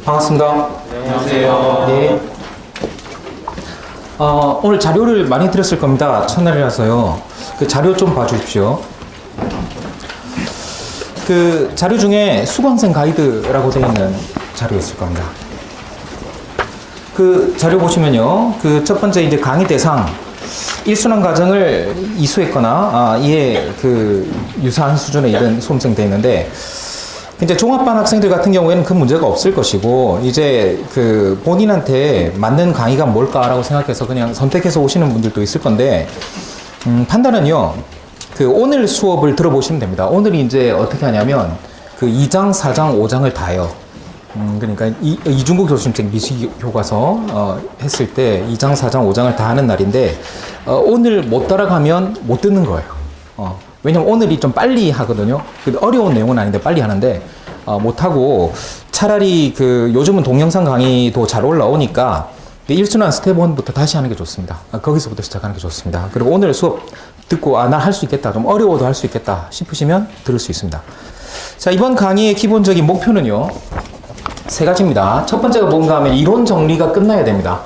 반갑습니다. 안녕하세요. 네. 오늘 자료를 많이 드렸을 겁니다. 첫날이라서요. 그 자료 좀 봐주십시오. 그 자료 중에 수강생 가이드라고 되어 있는 자료 있을 겁니다. 그 자료 보시면요. 그 첫 번째 이제 강의 대상, 1순환 과정을 이수했거나 이에 그 유사한 수준의 이런 수험생 되어 있는데, 이제 종합반 학생들 같은 경우에는 그 문제가 없을 것이고, 이제 그 본인한테 맞는 강의가 뭘까라고 생각해서 그냥 선택해서 오시는 분들도 있을 건데, 판단은요, 그 오늘 수업을 들어보시면 됩니다. 오늘이 이제 어떻게 하냐면, 그 2장, 4장, 5장을 다 해요. 그러니까 이중국 교수님 미시 교과서 했을 때 2장, 4장, 5장을 다 하는 날인데, 오늘 못 따라가면 못 듣는 거예요. 왜냐면 오늘이 좀 빨리 하거든요. 어려운 내용은 아닌데 빨리 하는데, 못하고, 차라리 그 요즘은 동영상 강의도 잘 올라오니까 1순환 스텝 1부터 다시 하는 게 좋습니다. 거기서부터 시작하는 게 좋습니다. 그리고 오늘 수업 듣고 나 할 수 있겠다, 좀 어려워도 할 수 있겠다 싶으시면 들을 수 있습니다. 자, 이번 강의의 기본적인 목표는요, 세 가지입니다. 첫 번째가 뭔가 하면 이론 정리가 끝나야 됩니다.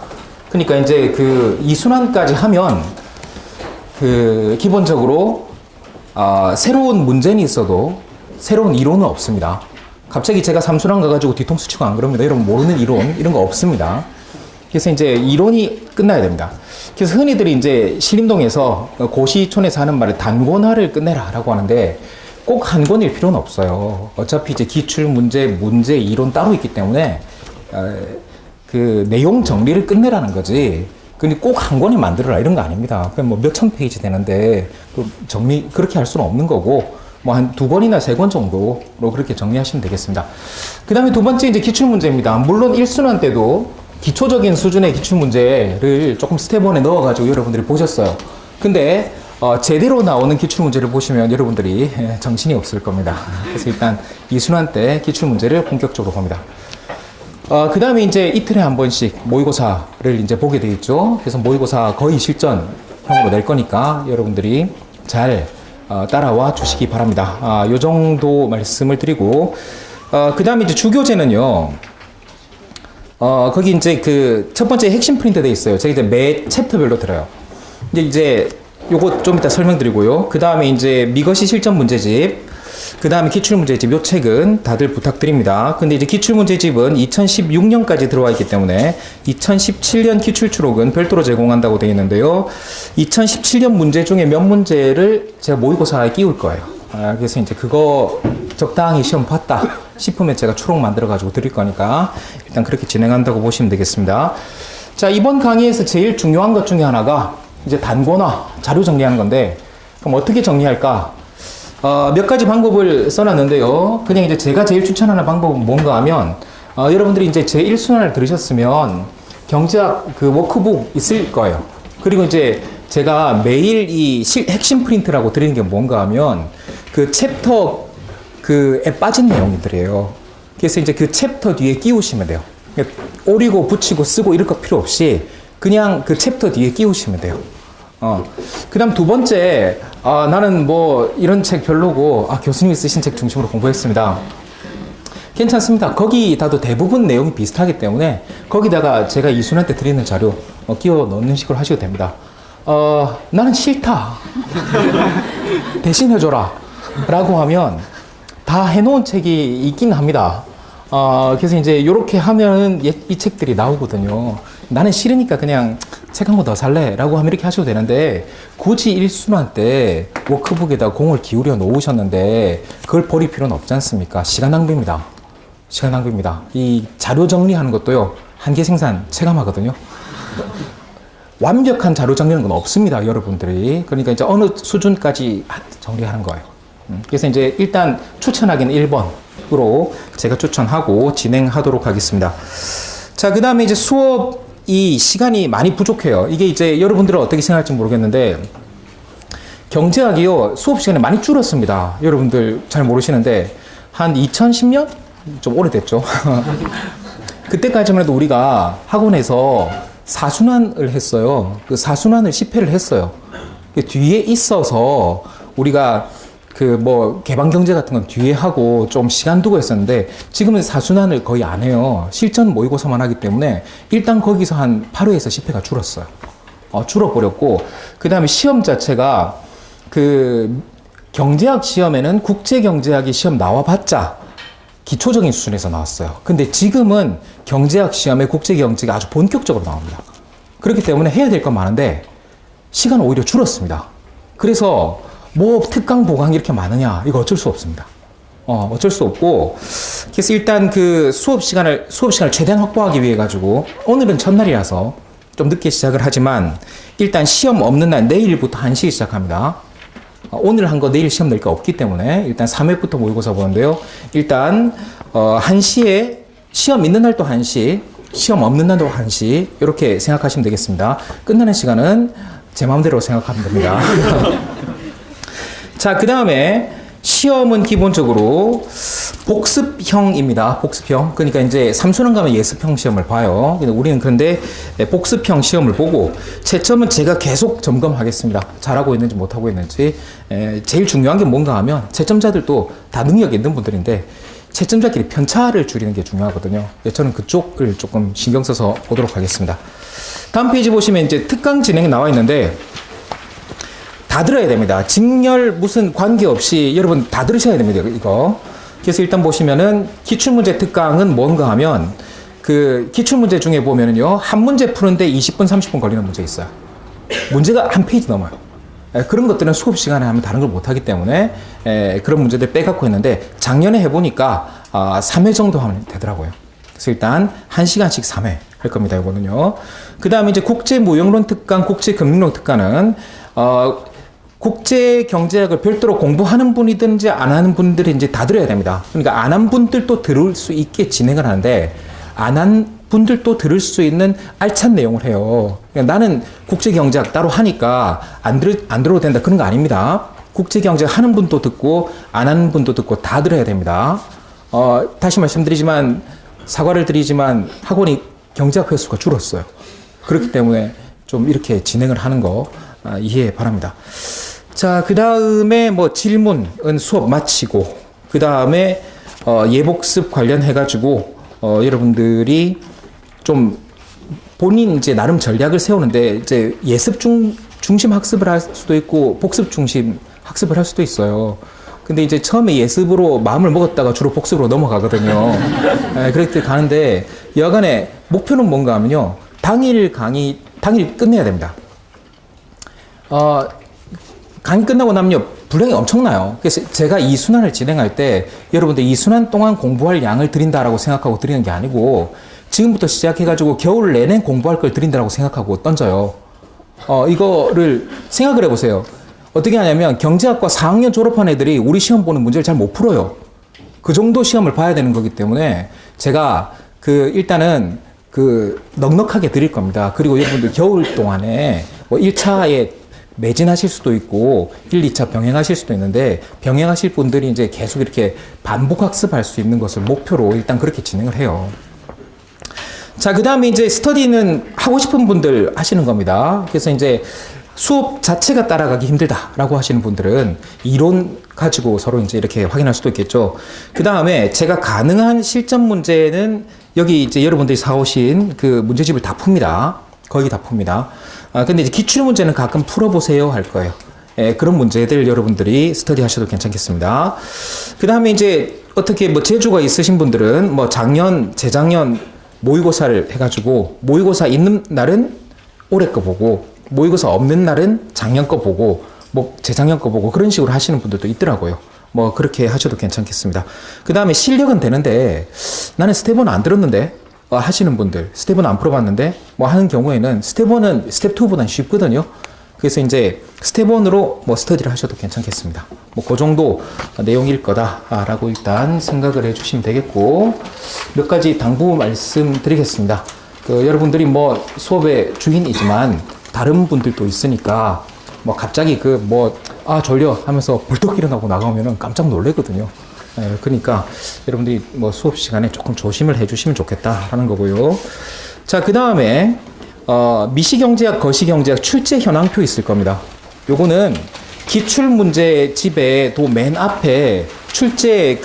그러니까 이제 그 2순환까지 하면 그 기본적으로 새로운 문제는 있어도 새로운 이론은 없습니다. 갑자기 제가 3순환 가가지고 뒤통수 치고 안 그럽니다. 여러분 모르는 이론 이런 거 없습니다. 그래서 이제 이론이 끝나야 됩니다. 그래서 흔히들이 이제 신림동에서 고시촌에서 하는 말을 단권화를 끝내라라고 하는데, 꼭 한 권일 필요는 없어요. 어차피 이제 기출 문제, 이론 따로 있기 때문에 그 내용 정리를 끝내라는 거지. 근데 꼭 한 권을 만들어라 이런 거 아닙니다. 그냥 뭐 몇천 페이지 되는데 그 정리 그렇게 할 수는 없는 거고, 뭐 한 2권이나 3권 정도로 그렇게 정리하시면 되겠습니다. 그 다음에 두 번째 이제 기출 문제입니다. 물론 1순환 때도 기초적인 수준의 기출 문제를 조금 스텝 1에 넣어가지고 여러분들이 보셨어요. 근데 제대로 나오는 기출 문제를 보시면 여러분들이 정신이 없을 겁니다. 그래서 일단 2순환 때 기출 문제를 본격적으로 봅니다. 그 다음에 이제 이틀에 한 번씩 모의고사를 이제 보게 되어 있죠. 그래서 모의고사 거의 실전형으로 낼 거니까 여러분들이 잘 따라와 주시기 바랍니다. 요 정도 말씀을 드리고, 그 다음에 이제 주교재는요, 거기 이제 그 첫 번째 핵심 프린트 돼 있어요. 제가 이제 매 챕터별로 들어요. 이제 요거 좀 이따 설명드리고요. 그 다음에 이제 미거시 실전 문제집, 그 다음에 기출문제집, 요 책은 다들 부탁드립니다. 근데 이제 기출문제집은 2016년까지 들어와 있기 때문에 2017년 기출추록은 별도로 제공한다고 되어 있는데요. 2017년 문제 중에 몇 문제를 제가 모의고사에 끼울 거예요. 그래서 이제 그거 적당히 시험 봤다 싶으면 제가 추록 만들어가지고 드릴 거니까 일단 그렇게 진행한다고 보시면 되겠습니다. 자, 이번 강의에서 제일 중요한 것 중에 하나가 이제 단권화, 자료 정리하는 건데, 그럼 어떻게 정리할까? 몇 가지 방법을 써놨는데요. 그냥 이제 제가 제일 추천하는 방법은 뭔가 하면, 여러분들이 이제 제 1순환을 들으셨으면 경제학 그 워크북 있을 거예요. 그리고 이제 제가 매일 이 핵심 프린트라고 드리는 게 뭔가 하면 그 챕터 그에 빠진 내용들이에요. 그래서 이제 그 챕터 뒤에 끼우시면 돼요. 오리고 붙이고 쓰고 이럴 거 필요 없이 그냥 그 챕터 뒤에 끼우시면 돼요. 그 다음 두 번째, 나는 뭐 이런 책 별로고, 교수님이 쓰신 책 중심으로 공부했습니다. 괜찮습니다. 거기다도 대부분 내용이 비슷하기 때문에 거기다가 제가 2순환 때 드리는 자료 끼워 넣는 식으로 하셔도 됩니다. 나는 싫다. 대신 해줘라. 라고 하면 다 해놓은 책이 있긴 합니다. 그래서 이제 이렇게 하면 이 책들이 나오거든요. 나는 싫으니까 그냥 책 한 권 더 살래 라고 하면 이렇게 하셔도 되는데, 굳이 1순환 때 워크북에다 공을 기울여 놓으셨는데 그걸 버릴 필요는 없지 않습니까? 시간 낭비입니다. 시간 낭비입니다. 이 자료 정리하는 것도요, 한계 생산 체감하거든요. 완벽한 자료 정리하는 건 없습니다, 여러분들이. 그러니까 이제 어느 수준까지 정리하는 거예요. 그래서 이제 일단 추천하기는 1번으로 제가 추천하고 진행하도록 하겠습니다. 자, 그 다음에 이제 수업이 시간이 많이 부족해요. 이게 이제 여러분들은 어떻게 생각할지 모르겠는데, 경제학이요, 수업 시간이 많이 줄었습니다. 여러분들 잘 모르시는데, 한 2010년? 좀 오래됐죠. 그때까지만 해도 우리가 학원에서 4순환을 했어요. 그 4순환을 10회를 했어요. 뒤에 있어서 우리가 그 뭐 개방 경제 같은 건 뒤에 하고 좀 시간 두고 했었는데 지금은 사순환을 거의 안 해요. 실전 모의고사만 하기 때문에 일단 거기서 한 8회에서 10회가 줄었어요. 줄어버렸고 그 다음에 시험 자체가 그 경제학 시험에는 국제경제학이 시험 나와봤자 기초적인 수준에서 나왔어요. 근데 지금은 경제학 시험에 국제경제가 아주 본격적으로 나옵니다. 그렇기 때문에 해야 될 건 많은데 시간은 오히려 줄었습니다. 그래서 뭐 특강 보강 이렇게 많으냐 이거 어쩔 수 없습니다. 어쩔 수 없고 그래서 일단 그 수업 시간을 최대한 확보하기 위해 가지고 오늘은 첫날이라서 좀 늦게 시작을 하지만 일단 시험 없는 날 내일부터 1시에 시작합니다. 오늘 한 거 내일 시험 낼 거 없기 때문에 일단 3회부터 모의고사 보는데요. 일단 1시에 시험 있는 날도 1시, 시험 없는 날도 1시 이렇게 생각하시면 되겠습니다. 끝나는 시간은 제 마음대로 생각하면 됩니다. 자, 그 다음에 시험은 기본적으로 복습형입니다. 복습형. 그러니까 이제 삼수능 가면 예습형 시험을 봐요. 근데 우리는 그런데 복습형 시험을 보고 채점은 제가 계속 점검하겠습니다. 잘하고 있는지 못하고 있는지. 제일 중요한 게 뭔가 하면 채점자들도 다 능력이 있는 분들인데 채점자끼리 편차를 줄이는 게 중요하거든요. 저는 그쪽을 조금 신경 써서 보도록 하겠습니다. 다음 페이지 보시면 이제 특강 진행이 나와 있는데 다 들어야 됩니다. 직렬 무슨 관계없이 여러분 다 들으셔야 됩니다. 이거. 그래서 일단 보시면은 기출문제 특강은 뭔가 하면 그 기출문제 중에 보면은요 한 문제 푸는데 20분 30분 걸리는 문제 있어요. 문제가 한 페이지 넘어요. 그런 것들은 수업 시간에 하면 다른 걸 못하기 때문에 그런 문제들 빼갖고 했는데 작년에 해보니까 3회 정도 하면 되더라고요. 그래서 일단 1시간씩 3회 할 겁니다. 이거는요. 그 다음에 이제 국제무역론 특강, 국제금융론 특강은 국제경제학을 별도로 공부하는 분이든지 안 하는 분들이 이제 다 들어야 됩니다. 그러니까 안 한 분들도 들을 수 있게 진행을 하는데 안 한 분들도 들을 수 있는 알찬 내용을 해요. 그러니까 나는 국제경제학 따로 하니까 안 들어도 된다 그런 거 아닙니다. 국제경제학 하는 분도 듣고 안 하는 분도 듣고 다 들어야 됩니다. 다시 말씀드리지만 사과를 드리지만 학원이 경제학 횟수가 줄었어요. 그렇기 때문에 좀 이렇게 진행을 하는 거 이해 바랍니다. 자, 그 다음에 뭐 질문은 수업 마치고, 그 다음에 예복습 관련해가지고 여러분들이 좀 본인 이제 나름 전략을 세우는데 이제 예습 중심 학습을 할 수도 있고 복습 중심 학습을 할 수도 있어요. 근데 이제 처음에 예습으로 마음을 먹었다가 주로 복습으로 넘어가거든요. 그렇게 가는데 여간에 목표는 뭔가 하면요. 당일 끝내야 됩니다. 강의 끝나고 나면요, 분량이 엄청나요. 그래서 제가 이 순환을 진행할 때 여러분들 이 순환 동안 공부할 양을 드린다라고 생각하고 드리는 게 아니고 지금부터 시작해가지고 겨울 내내 공부할 걸 드린다라고 생각하고 던져요. 이거를 생각을 해보세요. 어떻게 하냐면 경제학과 4학년 졸업한 애들이 우리 시험 보는 문제를 잘 못 풀어요. 그 정도 시험을 봐야 되는 거기 때문에 제가 일단은 넉넉하게 드릴 겁니다. 그리고 여러분들 겨울 동안에 뭐 1차에 매진하실 수도 있고 1, 2차 병행하실 수도 있는데 병행하실 분들이 이제 계속 이렇게 반복 학습할 수 있는 것을 목표로 일단 그렇게 진행을 해요. 자, 그 다음에 이제 스터디는 하고 싶은 분들 하시는 겁니다. 그래서 이제 수업 자체가 따라가기 힘들다라고 하시는 분들은 이론 가지고 서로 이제 이렇게 확인할 수도 있겠죠. 그 다음에 제가 가능한 실전 문제는 여기 이제 여러분들이 사오신 그 문제집을 다 풉니다. 거의 다 풉니다. 근데 이제 기출 문제는 가끔 풀어보세요 할 거예요. 그런 문제들 여러분들이 스터디 하셔도 괜찮겠습니다. 그 다음에 이제 어떻게 뭐 재주가 있으신 분들은 뭐 재작년 모의고사를 해가지고 모의고사 있는 날은 올해 거 보고 모의고사 없는 날은 작년 거 보고 뭐 재작년 거 보고 그런 식으로 하시는 분들도 있더라고요. 뭐 그렇게 하셔도 괜찮겠습니다. 그 다음에 실력은 되는데 나는 스텝 1 안 들었는데 하시는 분들 스텝 1 안 풀어봤는데 뭐 하는 경우에는 스텝 1은 스텝 2보다는 쉽거든요. 그래서 이제 스텝 1으로 뭐 스터디를 하셔도 괜찮겠습니다. 뭐 그 정도 내용일 거다라고 일단 생각을 해주시면 되겠고 몇 가지 당부 말씀드리겠습니다. 여러분들이 뭐 수업의 주인이지만 다른 분들도 있으니까 뭐 갑자기 졸려 하면서 벌떡 일어나고 나가면은 깜짝 놀래거든요. 그러니까 여러분들이 뭐 수업 시간에 조금 조심을 해주시면 좋겠다 하는 거고요. 자, 그 다음에 미시경제학, 거시경제학 출제 현황표 있을 겁니다. 요거는 기출문제집에도 맨 앞에 출제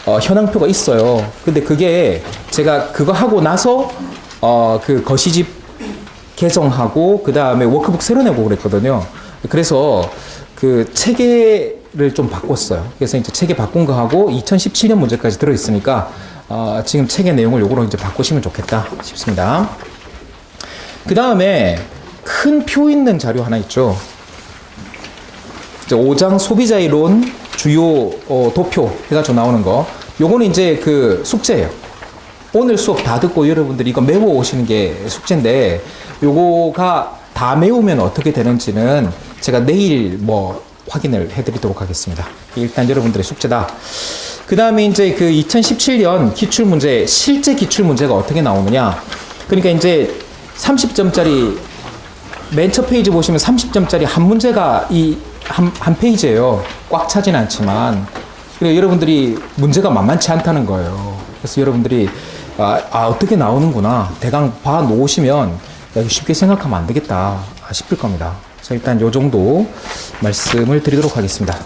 현황표가 있어요. 근데 그게 제가 그거 하고 나서 그 거시집 개정하고 그 다음에 워크북 새로 내고 그랬거든요. 그래서 그 체계를 좀 바꿨어요. 그래서 이제 체계 바꾼 거 하고 2017년 문제까지 들어있으니까 지금 책의 내용을 요거로 이제 바꾸시면 좋겠다 싶습니다. 그 다음에 큰 표 있는 자료 하나 있죠. 이제 5장 소비자 이론 주요 도표 해가지고 나오는 거. 요거는 이제 그 숙제예요. 오늘 수업 다 듣고 여러분들이 이거 메모 오시는 게 숙제인데, 요거가 다 메우면 어떻게 되는지는 제가 내일 확인을 해드리도록 하겠습니다. 일단 여러분들의 숙제다. 그 다음에 이제 그 2017년 기출문제, 실제 기출문제가 어떻게 나오느냐. 그러니까 이제 30점짜리, 맨 첫 페이지 보시면 30점짜리 한 문제가 한 페이지예요. 꽉 차진 않지만. 그리고 여러분들이 문제가 만만치 않다는 거예요. 그래서 여러분들이 어떻게 나오는구나 대강 봐 놓으시면 쉽게 생각하면 안 되겠다 싶을 겁니다. 그래서 일단 요 정도 말씀을 드리도록 하겠습니다.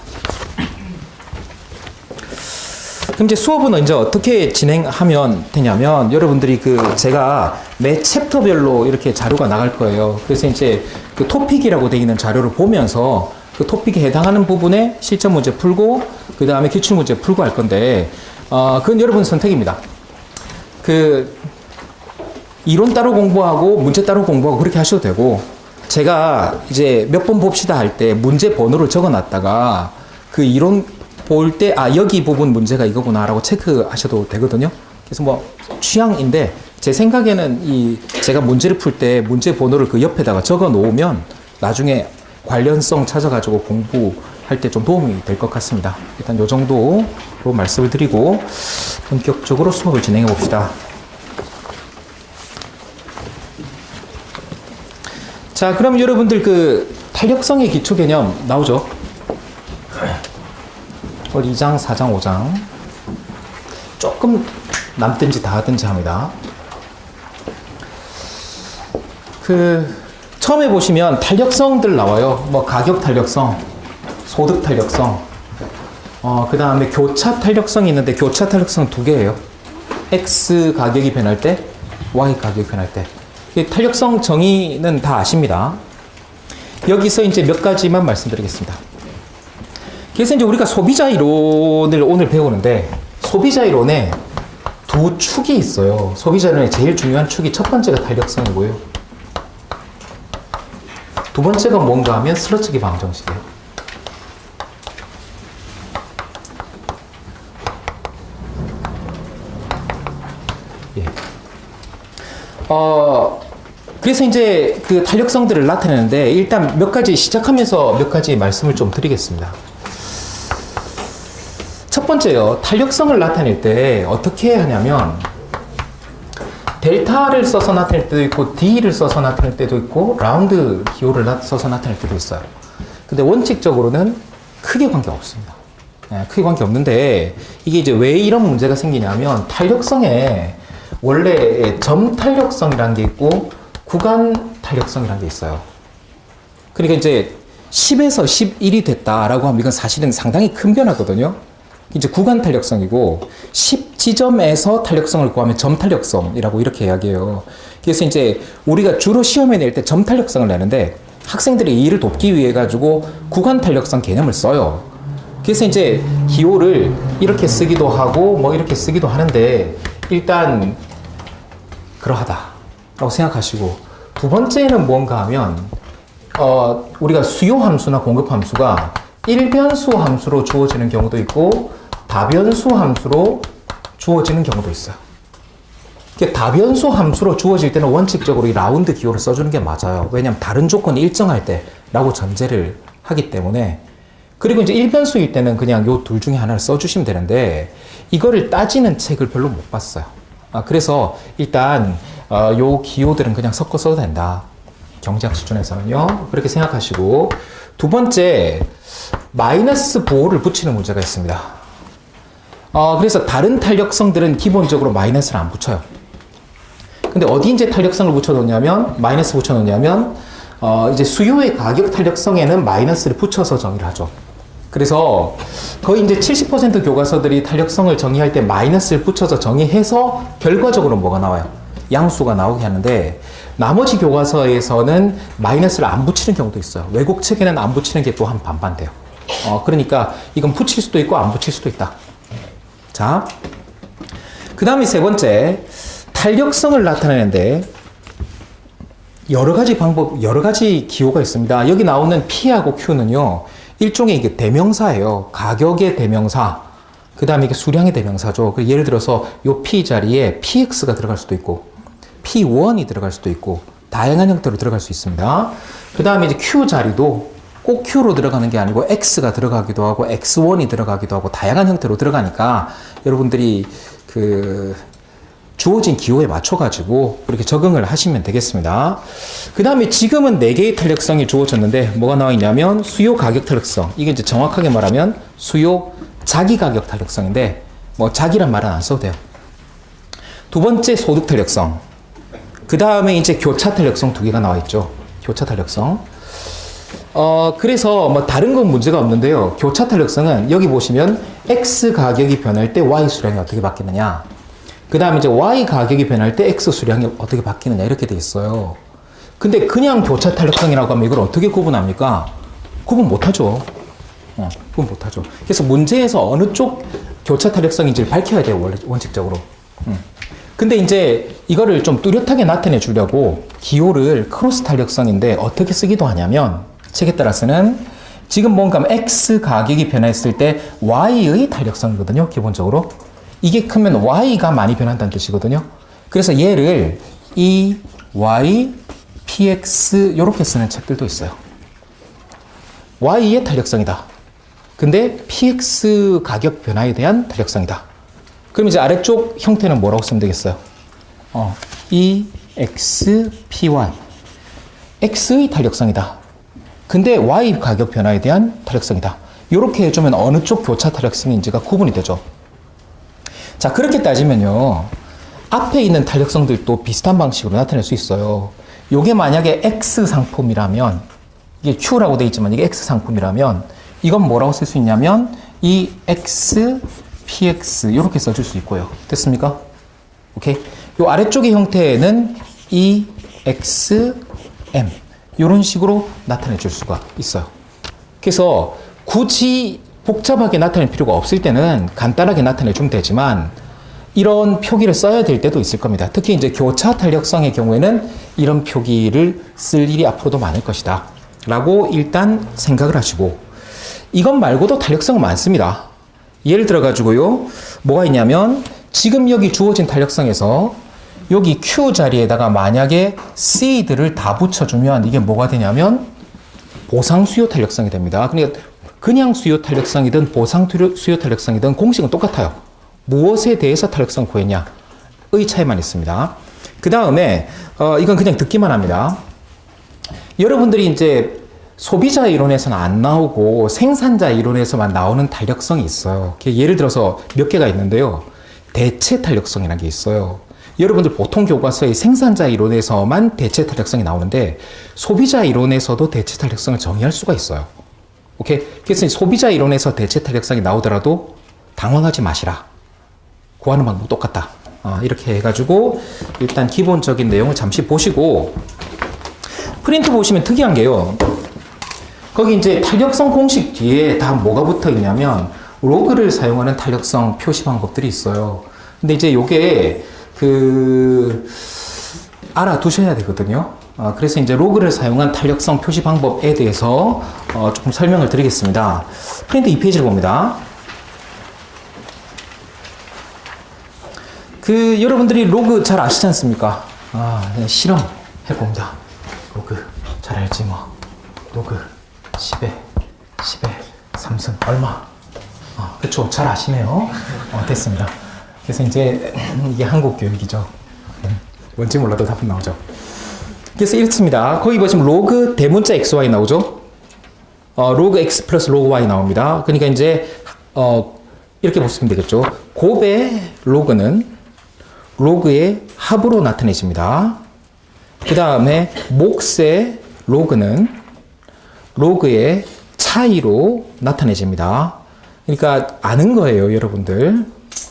그럼 이제 수업은 이제 어떻게 진행하면 되냐면, 여러분들이 제가 매 챕터별로 이렇게 자료가 나갈 거예요. 그래서 이제 그 토픽이라고 되어 있는 자료를 보면서 그 토픽에 해당하는 부분에 실전 문제 풀고, 그 다음에 기출 문제 풀고 할 건데, 그건 여러분 선택입니다. 이론 따로 공부하고 문제 따로 공부하고 그렇게 하셔도 되고, 제가 이제 몇 번 봅시다 할 때 문제 번호를 적어 놨다가 그 이론 볼 때 여기 부분 문제가 이거구나라고 체크하셔도 되거든요. 그래서 취향인데, 제 생각에는 제가 문제를 풀 때 문제 번호를 그 옆에다가 적어 놓으면 나중에 관련성 찾아가지고 공부할 때 좀 도움이 될 것 같습니다. 일단 요 정도로 말씀을 드리고 본격적으로 수업을 진행해 봅시다. 자, 그럼 여러분들 탄력성의 기초 개념 나오죠? 2장, 4장, 5장. 조금 남든지 다 하든지 합니다. 처음에 보시면 탄력성들 나와요. 가격 탄력성, 소득 탄력성, 그 다음에 교차 탄력성이 있는데, 교차 탄력성 두 개예요. X 가격이 변할 때, Y 가격이 변할 때. 탄력성 정의는 다 아십니다. 여기서 이제 몇 가지만 말씀드리겠습니다. 그래서 이제 우리가 소비자 이론을 오늘 배우는데, 소비자 이론에 두 축이 있어요. 소비자 이론의 제일 중요한 축이 첫 번째가 탄력성이고요. 두 번째가 뭔가 하면 슬러츠기 방정식이에요. 예. 그래서 이제 그 탄력성들을 나타내는데, 일단 몇 가지 시작하면서 몇 가지 말씀을 좀 드리겠습니다. 첫 번째요. 탄력성을 나타낼 때 어떻게 하냐면, 델타를 써서 나타낼 때도 있고, D를 써서 나타낼 때도 있고, 라운드 기호를 써서 나타낼 때도 있어요. 근데 원칙적으로는 크게 관계없습니다. 네, 크게 관계없는데, 이게 이제 왜 이런 문제가 생기냐면, 탄력성에 원래 점 탄력성이라는 게 있고, 구간 탄력성이라는 게 있어요. 그러니까 이제 10에서 11이 됐다라고 하면 이건 사실은 상당히 큰 변화거든요. 이제 구간 탄력성이고, 10지점에서 탄력성을 구하면 점 탄력성이라고 이렇게 이야기해요. 그래서 이제 우리가 주로 시험에 낼 때 점 탄력성을 내는데, 학생들이 이해를 돕기 위해 가지고 구간 탄력성 개념을 써요. 그래서 이제 기호를 이렇게 쓰기도 하고 이렇게 쓰기도 하는데, 일단 그러하다라고 생각하시고, 두 번째는 뭔가 하면 우리가 수요 함수나 공급 함수가 일변수 함수로 주어지는 경우도 있고, 다변수 함수로 주어지는 경우도 있어요. 다변수 함수로 주어질 때는 원칙적으로 이 라운드 기호를 써주는 게 맞아요. 왜냐하면 다른 조건이 일정할 때라고 전제를 하기 때문에. 그리고 이제 일변수일 때는 그냥 요 둘 중에 하나를 써주시면 되는데, 이거를 따지는 책을 별로 못 봤어요. 그래서 일단 요 기호들은 그냥 섞어 써도 된다. 경제학 수준에서는요. 그렇게 생각하시고, 두 번째, 마이너스 부호를 붙이는 문제가 있습니다. 그래서 다른 탄력성들은 기본적으로 마이너스를 안 붙여요. 근데 어디 이제 탄력성을 붙여놓냐면, 마이너스 붙여놓냐면, 이제 수요의 가격 탄력성에는 마이너스를 붙여서 정의를 하죠. 그래서 거의 이제 70% 교과서들이 탄력성을 정의할 때 마이너스를 붙여서 정의해서 결과적으로 뭐가 나와요? 양수가 나오게 하는데 나머지 교과서에서는 마이너스를 안 붙이는 경우도 있어요. 외국 책에는 안 붙이는 게 또 한 반반 돼요. 그러니까 이건 붙일 수도 있고 안 붙일 수도 있다. 자, 그 다음에 세 번째, 탄력성을 나타내는데 여러 가지 방법, 여러 가지 기호가 있습니다. 여기 나오는 P하고 Q는요, 일종의 이게 대명사예요. 가격의 대명사. 그 다음에 이게 수량의 대명사죠. 예를 들어서 요 P 자리에 PX가 들어갈 수도 있고, P1이 들어갈 수도 있고, 다양한 형태로 들어갈 수 있습니다. 그 다음에 이제 Q 자리도 꼭 Q로 들어가는 게 아니고 X가 들어가기도 하고, X1이 들어가기도 하고, 다양한 형태로 들어가니까 여러분들이 주어진 기호에 맞춰가지고 그렇게 적응을 하시면 되겠습니다. 그 다음에 지금은 4개의 탄력성이 주어졌는데 뭐가 나와 있냐면 수요 가격 탄력성. 이게 이제 정확하게 말하면 수요 자기 가격 탄력성인데 뭐 자기란 말은 안 써도 돼요. 두 번째 소득 탄력성. 그 다음에 이제 교차 탄력성 2개가 나와 있죠. 교차 탄력성. 그래서 뭐 다른 건 문제가 없는데요. 교차 탄력성은 여기 보시면 X 가격이 변할 때 Y 수량이 어떻게 바뀌느냐. 그 다음에 이제 Y 가격이 변할 때 X 수량이 어떻게 바뀌느냐 이렇게 돼 있어요. 근데 그냥 교차 탄력성이라고 하면 이걸 어떻게 구분합니까? 구분 못하죠. 구분 못하죠. 그래서 문제에서 어느 쪽 교차 탄력성인지를 밝혀야 돼요. 원칙적으로. 근데 이제 이거를 좀 뚜렷하게 나타내 주려고 기호를 크로스 탄력성인데 어떻게 쓰기도 하냐면 책에 따라서는 지금 뭔가 X 가격이 변했을 때 Y의 탄력성이거든요. 기본적으로. 이게 크면 Y가 많이 변한다는 뜻이거든요. 그래서 얘를 E, Y, PX 이렇게 쓰는 책들도 있어요. Y의 탄력성이다. 근데 PX 가격 변화에 대한 탄력성이다. 그럼 이제 아래쪽 형태는 뭐라고 쓰면 되겠어요? E, X, PY. X의 탄력성이다. 근데 Y 가격 변화에 대한 탄력성이다. 이렇게 해주면 어느 쪽 교차 탄력성인지가 구분이 되죠. 자, 그렇게 따지면요. 앞에 있는 탄력성들도 비슷한 방식으로 나타낼 수 있어요. 요게 만약에 X 상품이라면, 이게 Q라고 되어 있지만 이게 X 상품이라면, 이건 뭐라고 쓸 수 있냐면, 이 X, PX, 이렇게 써줄 수 있고요. 됐습니까? 오케이? 요 아래쪽의 형태는 E, X, M. 이런 식으로 나타내 줄 수가 있어요. 그래서 굳이 복잡하게 나타낼 필요가 없을 때는 간단하게 나타내 주면 되지만 이런 표기를 써야 될 때도 있을 겁니다. 특히 이제 교차 탄력성의 경우에는 이런 표기를 쓸 일이 앞으로도 많을 것이다. 라고 일단 생각을 하시고 이것 말고도 탄력성은 많습니다. 예를 들어 가지고요. 뭐가 있냐면 지금 여기 주어진 탄력성에서 여기 Q 자리에다가 만약에 C들을 다 붙여주면 이게 뭐가 되냐면 보상 수요 탄력성이 됩니다. 그러니까 그냥 수요 탄력성이든 보상 수요 탄력성이든 공식은 똑같아요. 무엇에 대해서 탄력성 구했냐의 차이만 있습니다. 그 다음에 이건 그냥 듣기만 합니다. 여러분들이 이제 소비자 이론에서는 안 나오고 생산자 이론에서만 나오는 탄력성이 있어요. 예를 들어서 몇 개가 있는데요. 대체 탄력성이라는 게 있어요. 여러분들 보통 교과서의 생산자 이론에서만 대체 탄력성이 나오는데 소비자 이론에서도 대체 탄력성을 정의할 수가 있어요. 오케이? 그래서 소비자 이론에서 대체 탄력성이 나오더라도 당황하지 마시라. 구하는 방법 똑같다. 이렇게 해가지고 일단 기본적인 내용을 잠시 보시고 프린트 보시면 특이한 게요. 거기 이제 탄력성 공식 뒤에 다 뭐가 붙어 있냐면 로그를 사용하는 탄력성 표시 방법들이 있어요. 근데 이제 요게 알아두셔야 되거든요. 그래서 이제 로그를 사용한 탄력성 표시 방법에 대해서 조금 설명을 드리겠습니다. 프린트 2페이지를 봅니다. 여러분들이 로그 잘 아시지 않습니까? 네, 실험 해봅니다. 로그 잘 알지 뭐. 로그 10에 3승 얼마? 그쵸, 잘 아시네요. 됐습니다. 그래서 이제 이게 한국 교육이죠. 뭔지 몰라도 답은 나오죠. 그래서 이렇습니다. 거기 보시면 로그 대문자 xy 나오죠. 로그 x 플러스 로그 y 나옵니다. 그러니까 이제 이렇게 보시면 되겠죠. 곱의 로그는 로그의 합으로 나타내집니다. 그 다음에 몫의 로그는 로그의 차이로 나타내집니다. 그러니까 아는 거예요, 여러분들.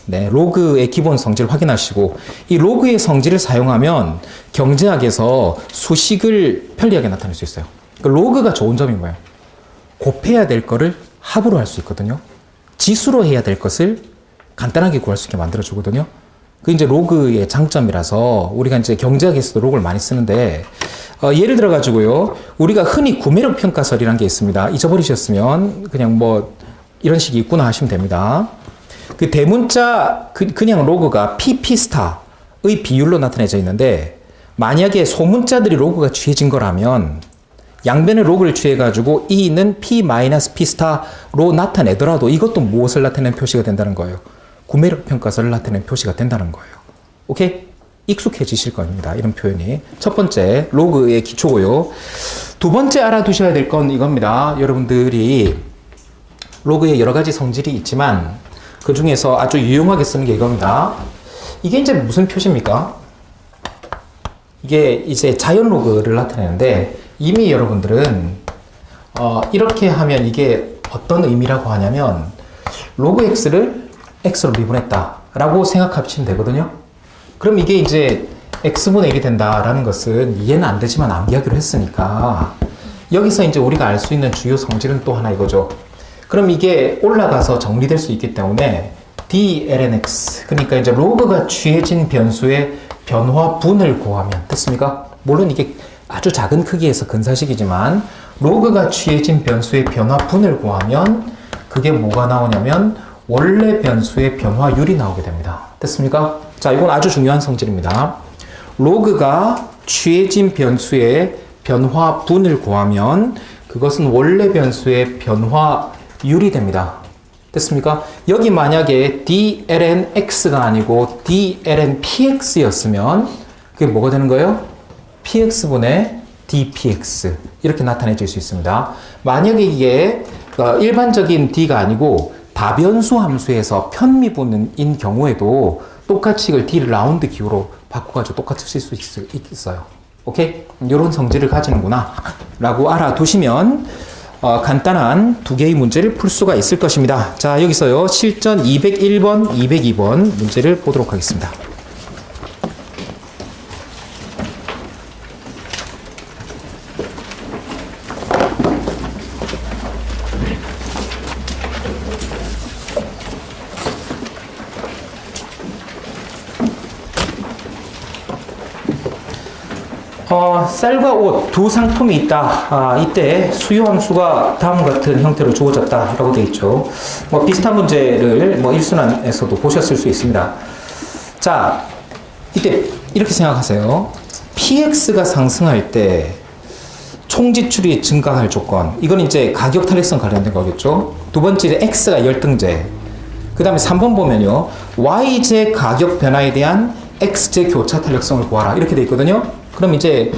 네, 로그의 기본 성질을 확인하시고 이 로그의 성질을 사용하면 경제학에서 수식을 편리하게 나타낼 수 있어요. 그러니까 로그가 좋은 점이 뭐예요? 곱해야 될 거를 합으로 할 수 있거든요. 지수로 해야 될 것을 간단하게 구할 수 있게 만들어 주거든요. 그 이제 로그의 장점이라서 우리가 이제 경제학에서도 로그를 많이 쓰는데 예를 들어 가지고요. 우리가 흔히 구매력 평가설이라는 게 있습니다. 잊어버리셨으면 그냥 뭐 이런 식이 있구나 하시면 됩니다. 그 대문자 그냥 로그가 PP 스타의 비율로 나타내져 있는데 만약에 소문자들이 로그가 취해진 거라면 양변의 로그를 취해가지고 E는 P-P 스타로 나타내더라도 이것도 무엇을 나타내는 표시가 된다는 거예요. 구매력 평가설을 나타내는 표시가 된다는 거예요. 오케이? 익숙해지실 겁니다. 이런 표현이. 첫 번째, 로그의 기초고요. 두 번째 알아두셔야 될 건 이겁니다. 여러분들이 로그에 여러 가지 성질이 있지만 그 중에서 아주 유용하게 쓰는 게 이겁니다. 이게 이제 무슨 표시입니까? 이게 이제 자연 로그를 나타내는데 이미 여러분들은 이렇게 하면 이게 어떤 의미라고 하냐면 로그 x를 x로 미분했다 라고 생각하시면 되거든요. 그럼 이게 이제 x분의 1이 된다라는 것은 이해는 안 되지만 암기하기로 했으니까 여기서 이제 우리가 알 수 있는 주요 성질은 또 하나 이거죠. 그럼 이게 올라가서 정리될 수 있기 때문에 dlnx 그러니까 이제 로그가 취해진 변수의 변화분을 구하면 됐습니까? 물론 이게 아주 작은 크기에서 근사식이지만 로그가 취해진 변수의 변화분을 구하면 그게 뭐가 나오냐면 원래 변수의 변화율이 나오게 됩니다. 됐습니까? 자, 이건 아주 중요한 성질입니다. 로그가 취해진 변수의 변화분을 구하면 그것은 원래 변수의 변화율이 됩니다. 됐습니까? 여기 만약에 dlnx가 아니고 dlnpx였으면 그게 뭐가 되는 거예요? px분의 dpx 이렇게 나타내질 수 있습니다. 만약에 이게 일반적인 d가 아니고 다변수 함수에서 편미분인 경우에도 똑같이 이걸 d를 라운드 기호로 바꿔가지고 똑같이 쓸 수 있어요. 오케이? 이런 성질을 가지는구나 라고 알아두시면 간단한 두 개의 문제를 풀 수가 있을 것입니다. 자, 여기서요 실전 201번, 202번 문제를 보도록 하겠습니다. 쌀과 옷 두 상품이 있다. 이때 수요 함수가 다음 같은 형태로 주어졌다라고 되어 있죠. 뭐 비슷한 문제를 뭐 일순환에서도 보셨을 수 있습니다. 자, 이때 이렇게 생각하세요. PX가 상승할 때 총지출이 증가할 조건. 이건 이제 가격 탄력성 관련된 거겠죠. 두 번째 X가 열등제. 그 다음에 3번 보면요. Y제 가격 변화에 대한 X제 교차 탄력성을 구하라. 이렇게 돼 있거든요. 그럼 이제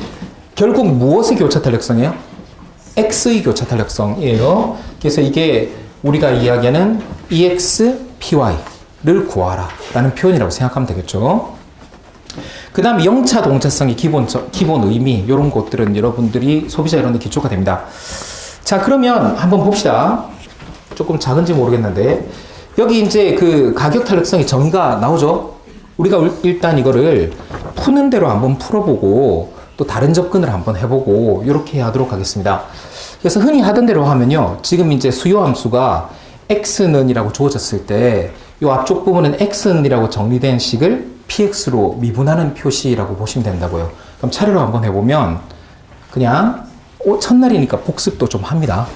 결국 무엇의 교차 탄력성이에요? X의 교차 탄력성이에요. 그래서 이게 우리가 이야기하는 EXPY를 구하라 라는 표현이라고 생각하면 되겠죠. 그 다음에 영차 동차성의 기본 의미 이런 것들은 여러분들이 소비자 이론의 기초가 됩니다. 자, 그러면 한번 봅시다. 조금 작은지 모르겠는데 여기 이제 그 가격 탄력성의 정의가 나오죠. 우리가 일단 이거를 푸는 대로 한번 풀어보고 또 다른 접근을 한번 해보고 이렇게 하도록 하겠습니다. 그래서 흔히 하던 대로 하면요. 지금 이제 수요 함수가 x는이라고 주어졌을 때 이 앞쪽 부분은 x는이라고 정리된 식을 px로 미분하는 표시라고 보시면 된다고요. 그럼 차례로 한번 해보면 그냥 첫날이니까 복습도 좀 합니다.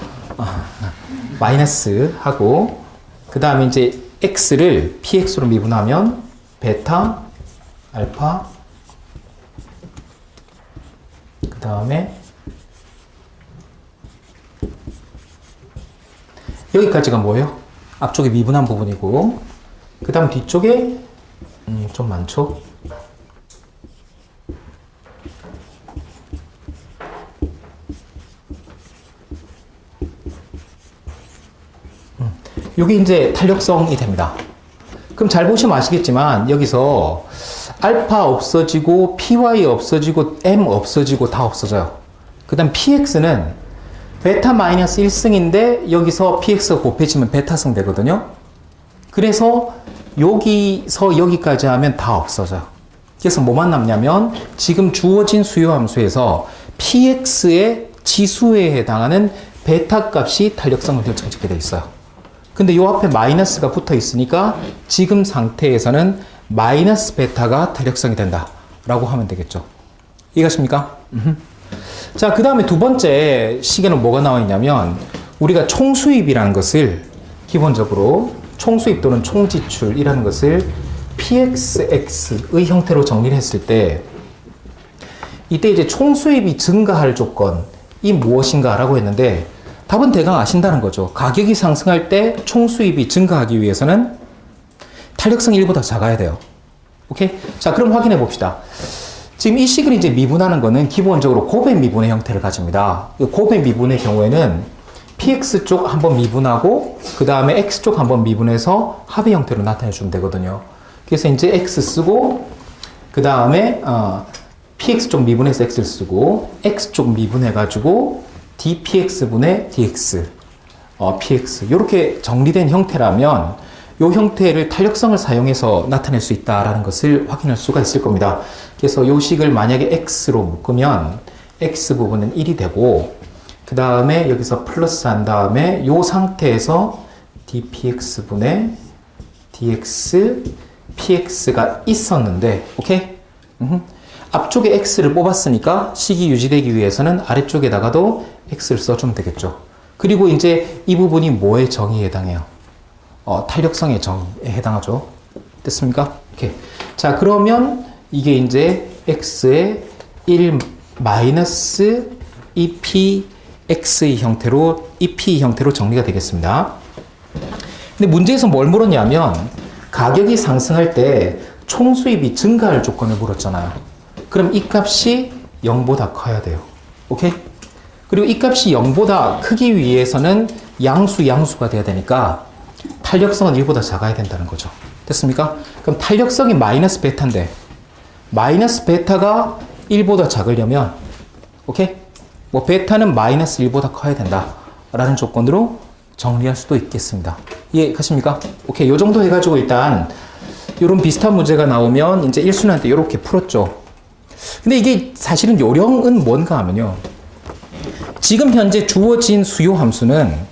마이너스 하고 그 다음에 이제 x를 px로 미분하면 베타, 알파, 그 다음에 여기까지가 뭐예요? 앞쪽에 미분한 부분이고 그 다음 뒤쪽에 좀 많죠? 이게 이제 탄력성이 됩니다. 그럼 잘 보시면 아시겠지만 여기서 알파 없어지고 py 없어지고 m 없어지고 다 없어져요. 그 다음 px는 베타 마이너스 1승인데 여기서 px가 곱해지면 베타승 되거든요. 그래서 여기서 여기까지 하면 다 없어져요. 그래서 뭐만 남냐면 지금 주어진 수요 함수에서 px의 지수에 해당하는 베타 값이 탄력성을 결정짓게 돼 있어요. 근데 요 앞에 마이너스가 붙어 있으니까 지금 상태에서는 마이너스 베타가 탄력성이 된다 라고 하면 되겠죠. 이해가십니까? 자, 그 다음에 두 번째 식에는 뭐가 나와 있냐면 우리가 총수입이라는 것을 기본적으로 총수입 또는 총지출이라는 것을 pxx의 형태로 정리를 했을 때 이때 이제 총수입이 증가할 조건이 무엇인가 라고 했는데 답은 대강 아신다는 거죠. 가격이 상승할 때 총수입이 증가하기 위해서는 탄력성이 1보다 작아야 돼요. 오케이? 자, 그럼 확인해 봅시다. 지금 이 식을 이제 미분하는 거는 기본적으로 곱의 미분의 형태를 가집니다. 곱의 미분의 경우에는 px 쪽 한번 미분하고 그 다음에 x 쪽 한번 미분해서 합의 형태로 나타내 주면 되거든요. 그래서 이제 x 쓰고 그 다음에 px 쪽 미분해서 x를 쓰고 x 쪽 미분해 가지고 dpx분의 dx px 이렇게 정리된 형태라면 이 형태를 탄력성을 사용해서 나타낼 수 있다는 것을 확인할 수가 있을 겁니다. 그래서 이 식을 만약에 x로 묶으면 x 부분은 1이 되고 그 다음에 여기서 플러스 한 다음에 이 상태에서 dpx분의 dx px가 있었는데 오케이? 앞쪽에 x를 뽑았으니까 식이 유지되기 위해서는 아래쪽에다가도 x를 써주면 되겠죠. 그리고 이제 이 부분이 뭐의 정의에 해당해요? 탄력성의 정의에 해당하죠. 됐습니까? 오케이. 자, 그러면 이게 이제 x의 1 마이너스 2px의 형태로 2p 형태로 정리가 되겠습니다. 근데 문제에서 뭘 물었냐면 가격이 상승할 때 총수입이 증가할 조건을 물었잖아요. 그럼 이 값이 0보다 커야 돼요. 오케이? 그리고 이 값이 0보다 크기 위해서는 양수가 돼야 되니까 탄력성은 1보다 작아야 된다는 거죠. 됐습니까? 그럼 탄력성이 마이너스 베타인데 마이너스 베타가 1보다 작으려면 오케이? 뭐 베타는 마이너스 1보다 커야 된다 라는 조건으로 정리할 수도 있겠습니다. 이해 가십니까? 오케이. 요 정도 해가지고 일단 이런 비슷한 문제가 나오면 이제 1순위한테 이렇게 풀었죠. 근데 이게 사실은 요령은 뭔가 하면요. 지금 현재 주어진 수요 함수는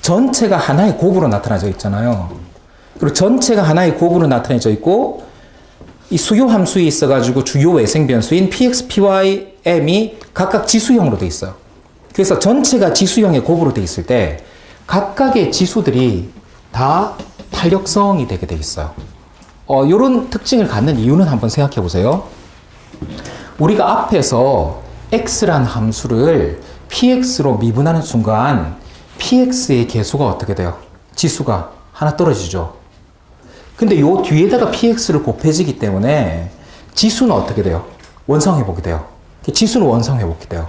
전체가 하나의 곱으로 나타나져 있잖아요. 그리고 전체가 하나의 곱으로 나타내져 있고 이 수요 함수에 있어가지고 주요 외생 변수인 px, py, m이 각각 지수형으로 돼 있어요. 그래서 전체가 지수형의 곱으로 돼 있을 때 각각의 지수들이 다 탄력성이 되게 돼 있어요. 이런 특징을 갖는 이유는 한번 생각해 보세요. 우리가 앞에서 x란 함수를 px로 미분하는 순간 px의 개수가 어떻게 돼요? 지수가 하나 떨어지죠. 근데 요 뒤에다가 px를 곱해지기 때문에 지수는 어떻게 돼요? 원성회복이 돼요. 지수는 원성회복이 돼요.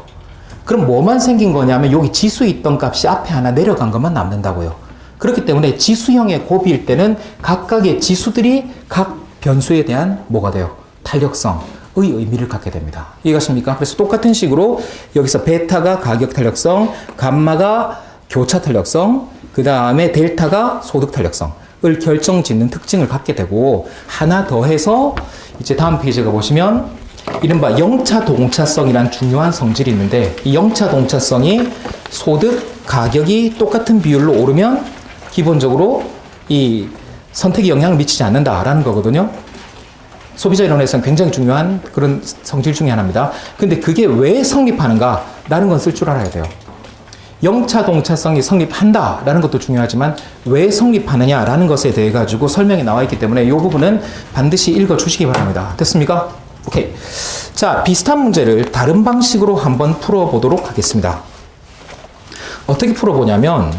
그럼 뭐만 생긴 거냐면 여기 지수에 있던 값이 앞에 하나 내려간 것만 남는다고요. 그렇기 때문에 지수형의 곱일 때는 각각의 지수들이 각 변수에 대한 뭐가 돼요? 탄력성의 의미를 갖게 됩니다. 이해가십니까? 그래서 똑같은 식으로 여기서 베타가 가격 탄력성, 감마가 교차 탄력성, 그 다음에 델타가 소득 탄력성을 결정짓는 특징을 갖게 되고 하나 더해서 이제 다음 페이지가 보시면 이른바 영차 동차성이라는 중요한 성질이 있는데 이 영차 동차성이 소득, 가격이 똑같은 비율로 오르면 기본적으로 이 선택에 영향을 미치지 않는다라는 거거든요. 소비자 이론에서는 굉장히 중요한 그런 성질 중에 하나입니다. 근데 그게 왜 성립하는가라는 건 쓸 줄 알아야 돼요. 영차 동차성이 성립한다라는 것도 중요하지만 왜 성립하느냐라는 것에 대해 가지고 설명이 나와 있기 때문에 이 부분은 반드시 읽어 주시기 바랍니다. 됐습니까? 오케이. 자, 비슷한 문제를 다른 방식으로 한번 풀어보도록 하겠습니다. 어떻게 풀어보냐면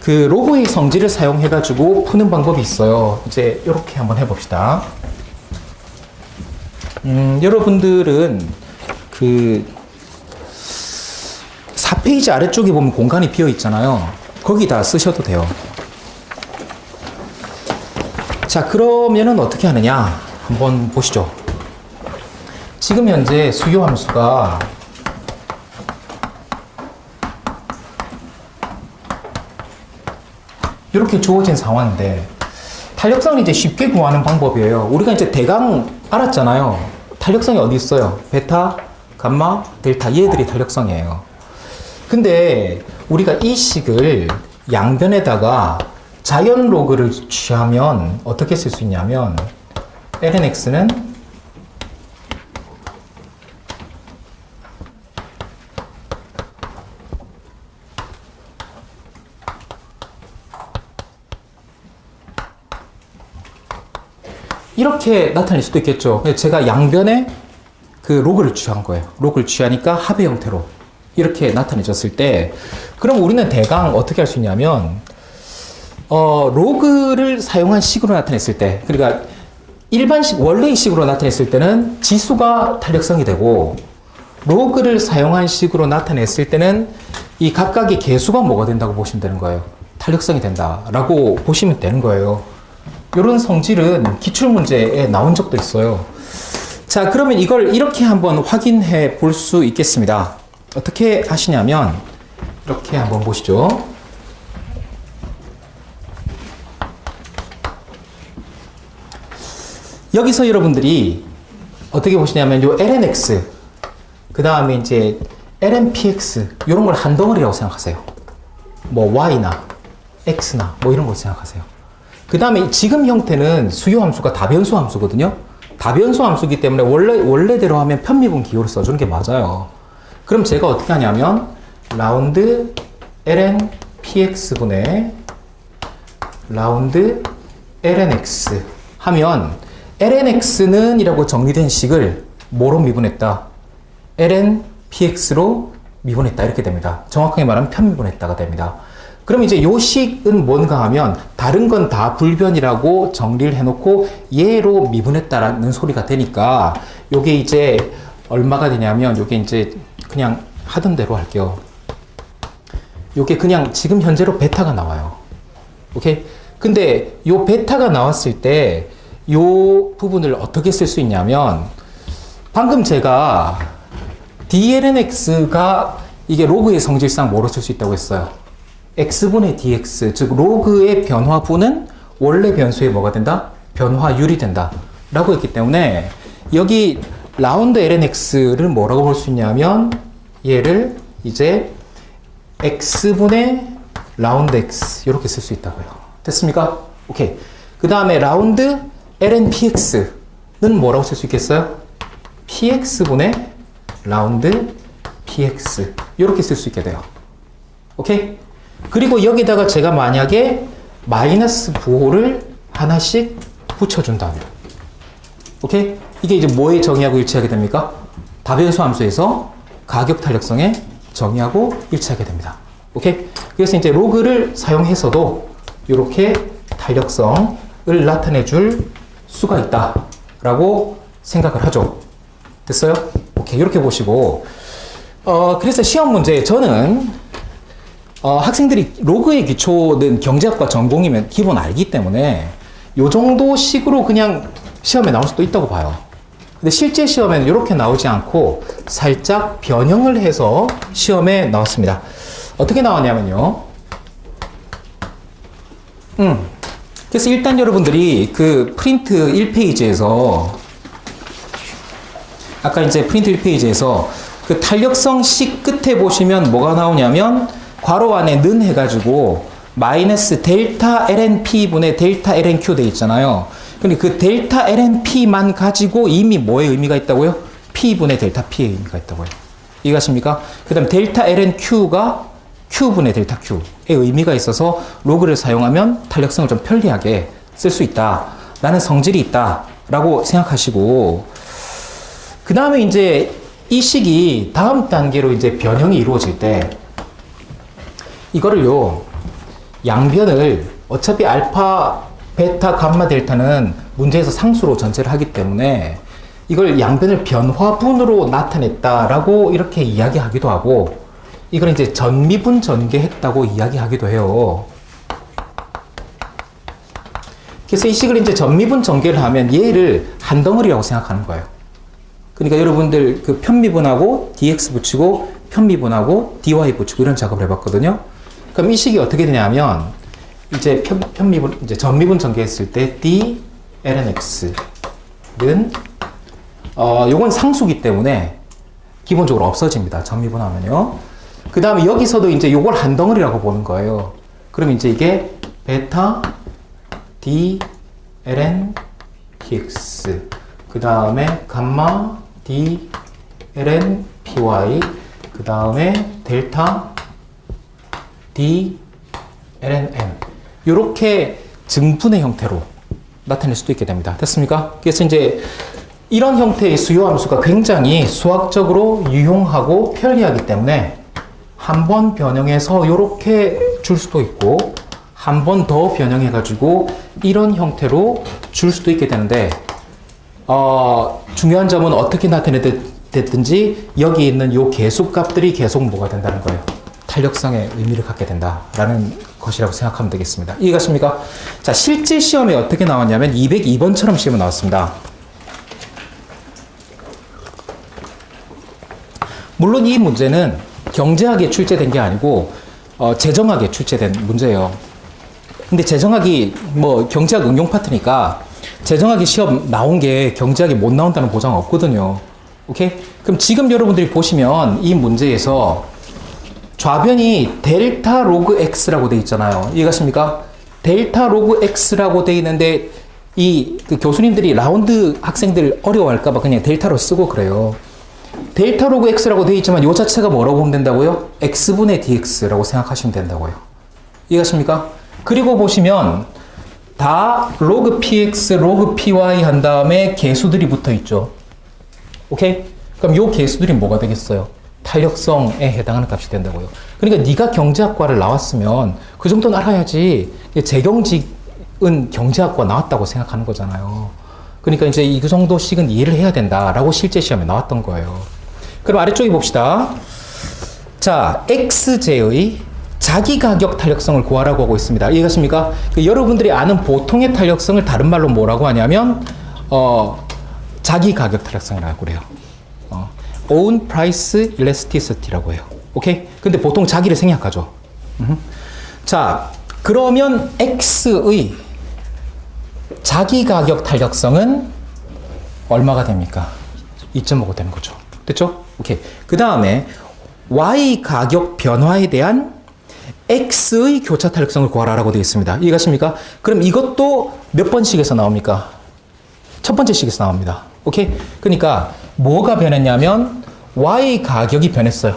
그 로그의 성질을 사용해가지고 푸는 방법이 있어요. 이제 이렇게 한번 해봅시다. 여러분들은 그 4페이지 아래쪽에 보면 공간이 비어 있잖아요. 거기다 쓰셔도 돼요. 자, 그러면은 어떻게 하느냐 한번 보시죠. 지금 현재 수요 함수가 이렇게 주어진 상황인데 탄력성을 이제 쉽게 구하는 방법이에요. 우리가 이제 대강 알았잖아요. 탄력성이 어디 있어요? 베타, 감마, 델타 얘들이 탄력성이에요. 근데 우리가 이 식을 양변에다가 자연 로그를 취하면 어떻게 쓸 수 있냐면 lnx는 이렇게 나타낼 수도 있겠죠. 제가 양변에 그 로그를 취한 거예요. 로그를 취하니까 합의 형태로 이렇게 나타내졌을 때, 그럼 우리는 대강 어떻게 할 수 있냐면, 로그를 사용한 식으로 나타냈을 때, 그러니까 일반식, 원래의 식으로 나타냈을 때는 지수가 탄력성이 되고, 로그를 사용한 식으로 나타냈을 때는 이 각각의 개수가 뭐가 된다고 보시면 되는 거예요. 탄력성이 된다라고 보시면 되는 거예요. 이런 성질은 기출문제에 나온 적도 있어요. 자, 그러면 이걸 이렇게 한번 확인해 볼 수 있겠습니다. 어떻게 하시냐면 이렇게 한번 보시죠. 여기서 여러분들이 어떻게 보시냐면 요 lnx 그 다음에 이제 lnpx 이런 걸 한 덩어리라고 생각하세요. 뭐 y나 x나 뭐 이런 걸 생각하세요. 그 다음에 지금 형태는 수요 함수가 다변수 함수거든요. 다변수 함수이기 때문에 원래대로 하면 편미분 기호를 써주는 게 맞아요. 그럼 제가 어떻게 하냐면 라운드 ln px분의 라운드 lnx 하면 lnx는 이라고 정리된 식을 뭐로 미분했다? ln px로 미분했다 이렇게 됩니다. 정확하게 말하면 편미분했다가 됩니다. 그럼 이제 요 식은 뭔가 하면 다른 건 다 불변이라고 정리를 해놓고 얘로 미분했다라는 소리가 되니까 요게 이제 얼마가 되냐면 요게 이제 그냥 하던 대로 할게요. 요게 그냥 지금 현재로 베타가 나와요. 오케이? 근데 요 베타가 나왔을 때 요 부분을 어떻게 쓸 수 있냐면 방금 제가 dlnx가 이게 로그의 성질상 뭐로 쓸 수 있다고 했어요? x분의 dx, 즉 로그의 변화분은 원래 변수에 뭐가 된다? 변화율이 된다 라고 했기 때문에 여기 라운드 lnx를 뭐라고 볼 수 있냐면 얘를 이제 x분의 라운드 x 이렇게 쓸 수 있다고요. 됐습니까? 오케이. 그 다음에 라운드 ln px는 뭐라고 쓸 수 있겠어요? px분의 라운드 px 이렇게 쓸 수 있게 돼요. 오케이? 그리고 여기다가 제가 만약에 마이너스 부호를 하나씩 붙여준다면 오케이? 이게 이제 뭐에 정의하고 일치하게 됩니까? 다변수 함수에서 가격 탄력성에 정의하고 일치하게 됩니다. 오케이? 그래서 이제 로그를 사용해서도 이렇게 탄력성을 나타내 줄 수가 있다라고 생각을 하죠. 됐어요? 오케이. 이렇게 보시고 그래서 시험 문제 저는 학생들이 로그의 기초는 경제학과 전공이면 기본 알기 때문에 요 정도 식으로 그냥 시험에 나올 수도 있다고 봐요. 근데 실제 시험에는 이렇게 나오지 않고 살짝 변형을 해서 시험에 나왔습니다. 어떻게 나왔냐면요. 그래서 일단 여러분들이 그 프린트 1페이지에서 아까 이제 프린트 1페이지에서 그 탄력성 식 끝에 보시면 뭐가 나오냐면 괄호 안에 는 해가지고 마이너스 델타 lnp 분의 델타 lnq 돼 있잖아요. 근데 그 델타 lnp만 가지고 이미 뭐의 의미가 있다고요? p분의 델타 p의 의미가 있다고요. 이해가십니까? 그 다음 델타 lnq가 q분의 델타 q의 의미가 있어서 로그를 사용하면 탄력성을 좀 편리하게 쓸 수 있다라는 성질이 있다라고 생각하시고, 그 다음에 이제 이 식이 다음 단계로 이제 변형이 이루어질 때 이거를요, 양변을 어차피 알파, 베타, 감마, 델타는 문제에서 상수로 전체를 하기 때문에 이걸 양변을 변화분으로 나타냈다라고 이렇게 이야기하기도 하고, 이걸 이제 전미분 전개했다고 이야기하기도 해요. 그래서 이 식을 이제 전미분 전개를 하면 얘를 한 덩어리라고 생각하는 거예요. 그러니까 여러분들 그 편미분하고 dx 붙이고 편미분하고 dy 붙이고 이런 작업을 해봤거든요. 그럼 이 식이 어떻게 되냐면 이제 편미분, 이제 전미분 전개했을 때 D, ln x는 요건 상수기 때문에 기본적으로 없어집니다. 전미분하면요. 그 다음에 여기서도 이제 요걸 한 덩어리라고 보는 거예요. 그럼 이제 이게 베타 D ln px 그 다음에 감마 D ln py 그 다음에 델타 D ln m 요렇게 증분의 형태로 나타낼 수도 있게 됩니다. 됐습니까? 그래서 이제 이런 형태의 수요함수가 굉장히 수학적으로 유용하고 편리하기 때문에 한 번 변형해서 이렇게 줄 수도 있고 한 번 더 변형해 가지고 이런 형태로 줄 수도 있게 되는데 중요한 점은 어떻게 나타냈든지 여기 있는 요 계수값들이 계속 뭐가 된다는 거예요. 탄력성의 의미를 갖게 된다라는 것이라고 생각하면 되겠습니다. 이해가십니까? 자, 실제 시험에 어떻게 나왔냐면 202번처럼 시험에 나왔습니다. 물론 이 문제는 경제학에 출제된 게 아니고 재정학에 출제된 문제예요. 근데 재정학이 뭐 경제학 응용 파트니까 재정학이 시험 나온 게 경제학이 못 나온다는 보장 없거든요. 오케이? 그럼 지금 여러분들이 보시면 이 문제에서 좌변이 델타 로그 x라고 돼 있잖아요. 이해가십니까? 델타 로그 x라고 돼 있는데 그 교수님들이 라운드 학생들 어려워할까봐 그냥 델타로 쓰고 그래요. 델타 로그 x라고 되어 있지만 이 자체가 뭐라고 보면 된다고요? x분의 dx라고 생각하시면 된다고요. 이해가십니까? 그리고 보시면 다 로그 px, 로그 py 한 다음에 계수들이 붙어 있죠. 오케이? 그럼 요 계수들이 뭐가 되겠어요? 탄력성에 해당하는 값이 된다고요. 그러니까 네가 경제학과를 나왔으면 그 정도는 알아야지 재경직은 경제학과 나왔다고 생각하는 거잖아요. 그러니까 이제 이 정도씩은 이해를 해야 된다라고 실제 시험에 나왔던 거예요. 그럼 아래쪽에 봅시다. 자, x제의 자기 가격 탄력성을 구하라고 하고 있습니다. 이해가십니까? 여러분들이 아는 보통의 탄력성을 다른 말로 뭐라고 하냐면 자기 가격 탄력성이라고 그래요. own price elasticity라고 해요. 오케이? 근데 보통 자기를 생략하죠. 자, 그러면 x의 자기 가격 탄력성은 얼마가 됩니까? 2.5가 되는 거죠. 됐죠? 오케이. 그 다음에 y 가격 변화에 대한 x의 교차 탄력성을 구하라고 되어 있습니다. 이해가십니까? 그럼 이것도 몇 번씩에서 나옵니까? 첫 번째 식에서 나옵니다. 오케이? 그러니까 뭐가 변했냐면 y 가격이 변했어요.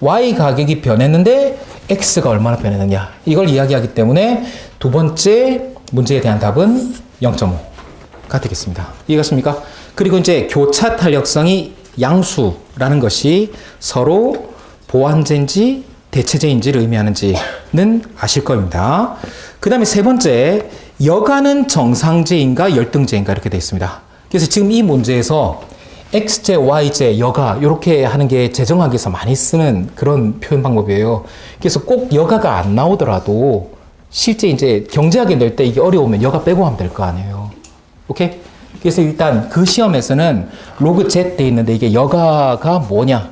y 가격이 변했는데 x가 얼마나 변했느냐. 이걸 이야기하기 때문에 두 번째 문제에 대한 답은 0.5가 되겠습니다. 이해가십니까? 그리고 이제 교차 탄력성이 양수라는 것이 서로 보완제인지 대체제인지를 의미하는지는 아실 겁니다. 그 다음에 세 번째, 여가는 정상제인가 열등제인가 이렇게 되어 있습니다. 그래서 지금 이 문제에서 x제, y제, 여가 이렇게 하는 게 재정학에서 많이 쓰는 그런 표현 방법이에요. 그래서 꼭 여가가 안 나오더라도 실제 이제 경제학에 낼 때 이게 어려우면 여가 빼고 하면 될 거 아니에요. 오케이? 그래서 일단 그 시험에서는 로그 z 돼 있는데 이게 여가가 뭐냐?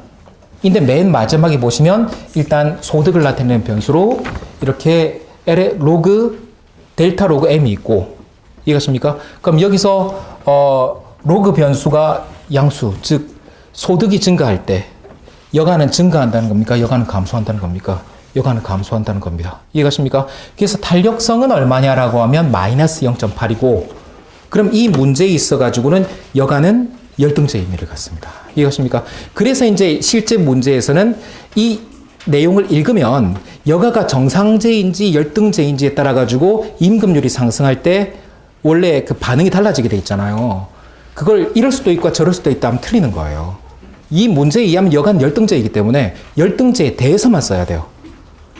근데 맨 마지막에 보시면 일단 소득을 나타내는 변수로 이렇게 L의 로그 델타 로그 m이 있고 이해가십니까? 그럼 여기서 로그 변수가 양수, 즉 소득이 증가할 때 여가는 증가한다는 겁니까? 여가는 감소한다는 겁니까? 여가는 감소한다는 겁니다. 이해가십니까? 그래서 탄력성은 얼마냐라고 하면 마이너스 0.8이고 그럼 이 문제에 있어가지고는 여가는 열등제 의미를 갖습니다. 이해가십니까? 그래서 이제 실제 문제에서는 이 내용을 읽으면 여가가 정상제인지 열등제인지에 따라 가지고 임금률이 상승할 때 원래 그 반응이 달라지게 돼 있잖아요. 그걸 이럴 수도 있고 저럴 수도 있다 하면 틀리는 거예요. 이 문제에 의하면 여가는 열등제이기 때문에 열등제에 대해서만 써야 돼요.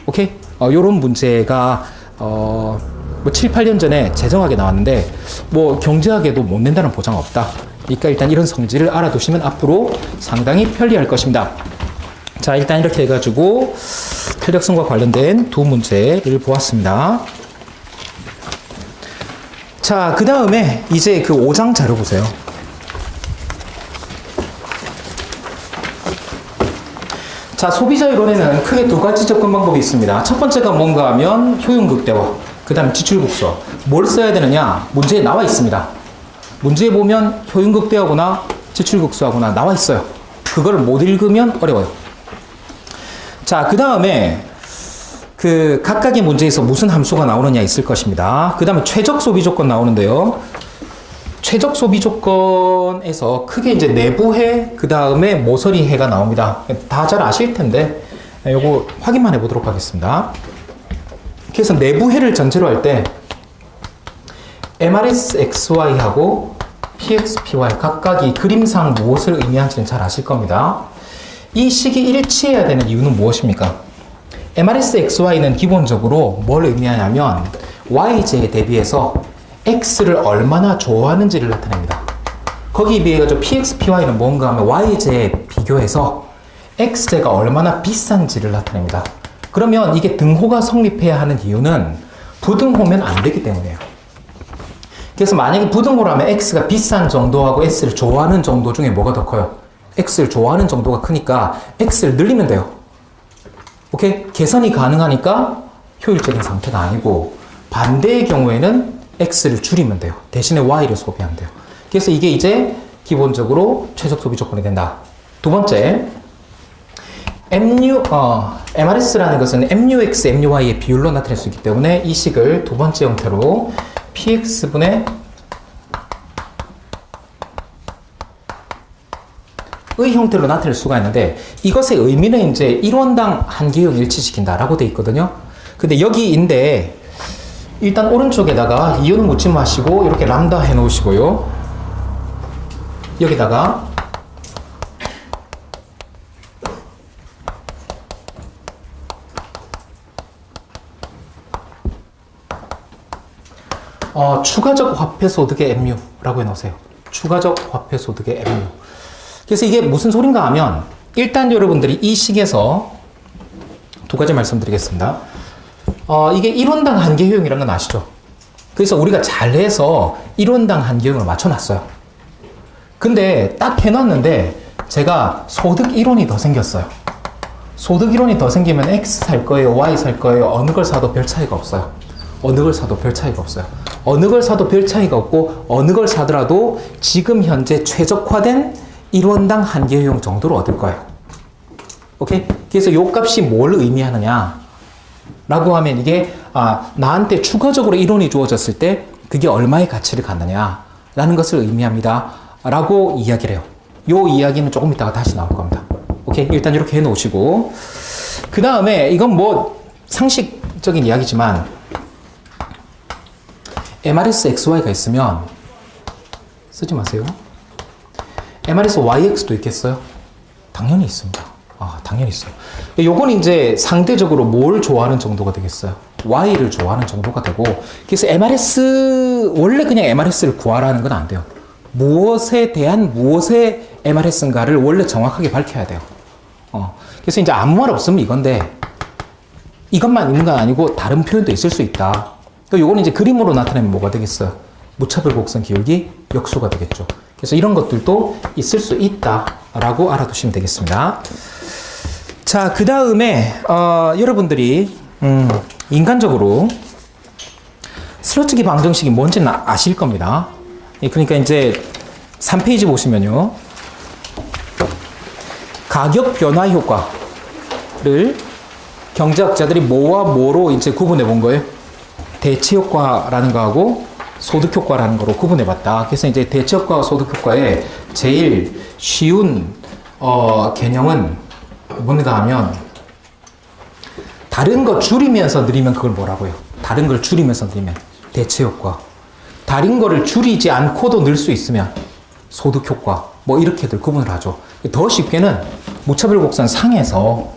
오케이? 요런 문제가 뭐 7, 8년 전에 재정학에 나왔는데 뭐 경제학에도 못 낸다는 보장 없다. 그러니까 일단 이런 성질을 알아두시면 앞으로 상당히 편리할 것입니다. 자, 일단 이렇게 해가지고 탄력성과 관련된 두 문제를 보았습니다. 자, 그 다음에 이제 그 5장 자료 보세요. 자, 소비자 이론에는 크게 두 가지 접근 방법이 있습니다. 첫 번째가 뭔가 하면 효용 극대화. 그 다음에 지출국수. 뭘 써야 되느냐? 문제에 나와 있습니다. 문제에 보면 효용극대하거나 지출국수하거나 나와 있어요. 그걸 못 읽으면 어려워요. 자, 그 다음에 그 각각의 문제에서 무슨 함수가 나오느냐 있을 것입니다. 그 다음에 최적 소비 조건 나오는데요. 최적 소비 조건에서 크게 이제 내부해, 그 다음에 모서리해가 나옵니다. 다 잘 아실 텐데, 요거 확인만 해보도록 하겠습니다. 그래서 내부해를 전제로 할 때, MRS XY하고 PX, PY 각각이 그림상 무엇을 의미하는지는 잘 아실 겁니다. 이 식이 일치해야 되는 이유는 무엇입니까? MRS XY는 기본적으로 뭘 의미하냐면 YJ에 대비해서 X를 얼마나 좋아하는지를 나타냅니다. 거기에 비해 PX, PY는 뭔가 하면 YJ에 비교해서 XJ가 얼마나 비싼지를 나타냅니다. 그러면 이게 등호가 성립해야 하는 이유는 부등호면 안 되기 때문이에요. 그래서 만약에 부등호라면 X가 비싼 정도하고 X를 좋아하는 정도 중에 뭐가 더 커요? X를 좋아하는 정도가 크니까 X를 늘리면 돼요. 오케이? 개선이 가능하니까 효율적인 상태가 아니고 반대의 경우에는 X를 줄이면 돼요. 대신에 Y를 소비하면 돼요. 그래서 이게 이제 기본적으로 최적 소비 조건이 된다. 두 번째, MRS라는 것은 MUX, MUY의 비율로 나타낼 수 있기 때문에 이 식을 두 번째 형태로 PX분의 의 형태로 나타낼 수가 있는데 이것의 의미는 이제 1원당 한 개형 일치시킨다라고 되어 있거든요. 근데 여기인데 일단 오른쪽에다가 이유는 묻지 마시고 이렇게 람다 해 놓으시고요. 여기다가 추가적 화폐소득의 MU라고 해놓으세요. 추가적 화폐소득의 MU. 그래서 이게 무슨 소린가 하면 일단 여러분들이 이 식에서 두 가지 말씀드리겠습니다. 이게 1원당 한계 효용이라는 건 아시죠? 그래서 우리가 잘해서 1원당 한계 효용을 맞춰놨어요. 근데 딱 해놨는데 제가 소득 1원이 더 생겼어요. 소득 1원이 더 생기면 X 살 거예요, Y 살 거예요. 어느 걸 사도 별 차이가 없어요. 어느 걸 사도 별 차이가 없어요. 어느 걸 사도 별 차이가 없고 어느 걸 사더라도 지금 현재 최적화된 1원당 한계 효용 정도로 얻을 거예요. 오케이? 그래서 요 값이 뭘 의미하느냐 라고 하면 이게 나한테 추가적으로 1원이 주어졌을 때 그게 얼마의 가치를 갖느냐 라는 것을 의미합니다 라고 이야기를 해요. 요 이야기는 조금 이따가 다시 나올 겁니다. 오케이? 일단 이렇게 해 놓으시고 그 다음에 이건 뭐 상식적인 이야기지만 MRS XY가 있으면 쓰지 마세요. MRS YX도 있겠어요? 당연히 있습니다. 당연히 있어요. 요건 이제 상대적으로 뭘 좋아하는 정도가 되겠어요? Y를 좋아하는 정도가 되고, 그래서 MRS, 원래 그냥 MRS를 구하라는 건 안 돼요. 무엇에 대한 무엇의 MRS인가를 원래 정확하게 밝혀야 돼요. 그래서 이제 아무 말 없으면 이건데, 이것만 있는 건 아니고 다른 표현도 있을 수 있다. 그러니까 요거는 이제 그림으로 나타내면 뭐가 되겠어요? 무차별 곡선 기울기 역수가 되겠죠. 그래서 이런 것들도 있을 수 있다라고 알아두시면 되겠습니다. 자, 그 다음에 여러분들이 인간적으로 슬러츠기 방정식이 뭔지는 아실 겁니다. 그러니까 이제 3페이지 보시면요. 가격 변화 효과를 경제학자들이 뭐와 뭐로 이제 구분해 본 거예요? 대체 효과라는 거하고 소득 효과라는 거로 구분해 봤다. 그래서 이제 대체 효과와 소득 효과의 제일 쉬운 개념은 뭔가 하면 다른 거 줄이면서 늘리면 그걸 뭐라고 해요? 다른 걸 줄이면서 늘리면 대체 효과. 다른 거를 줄이지 않고도 늘 수 있으면 소득 효과. 뭐 이렇게들 구분을 하죠. 더 쉽게는 무차별 곡선 상에서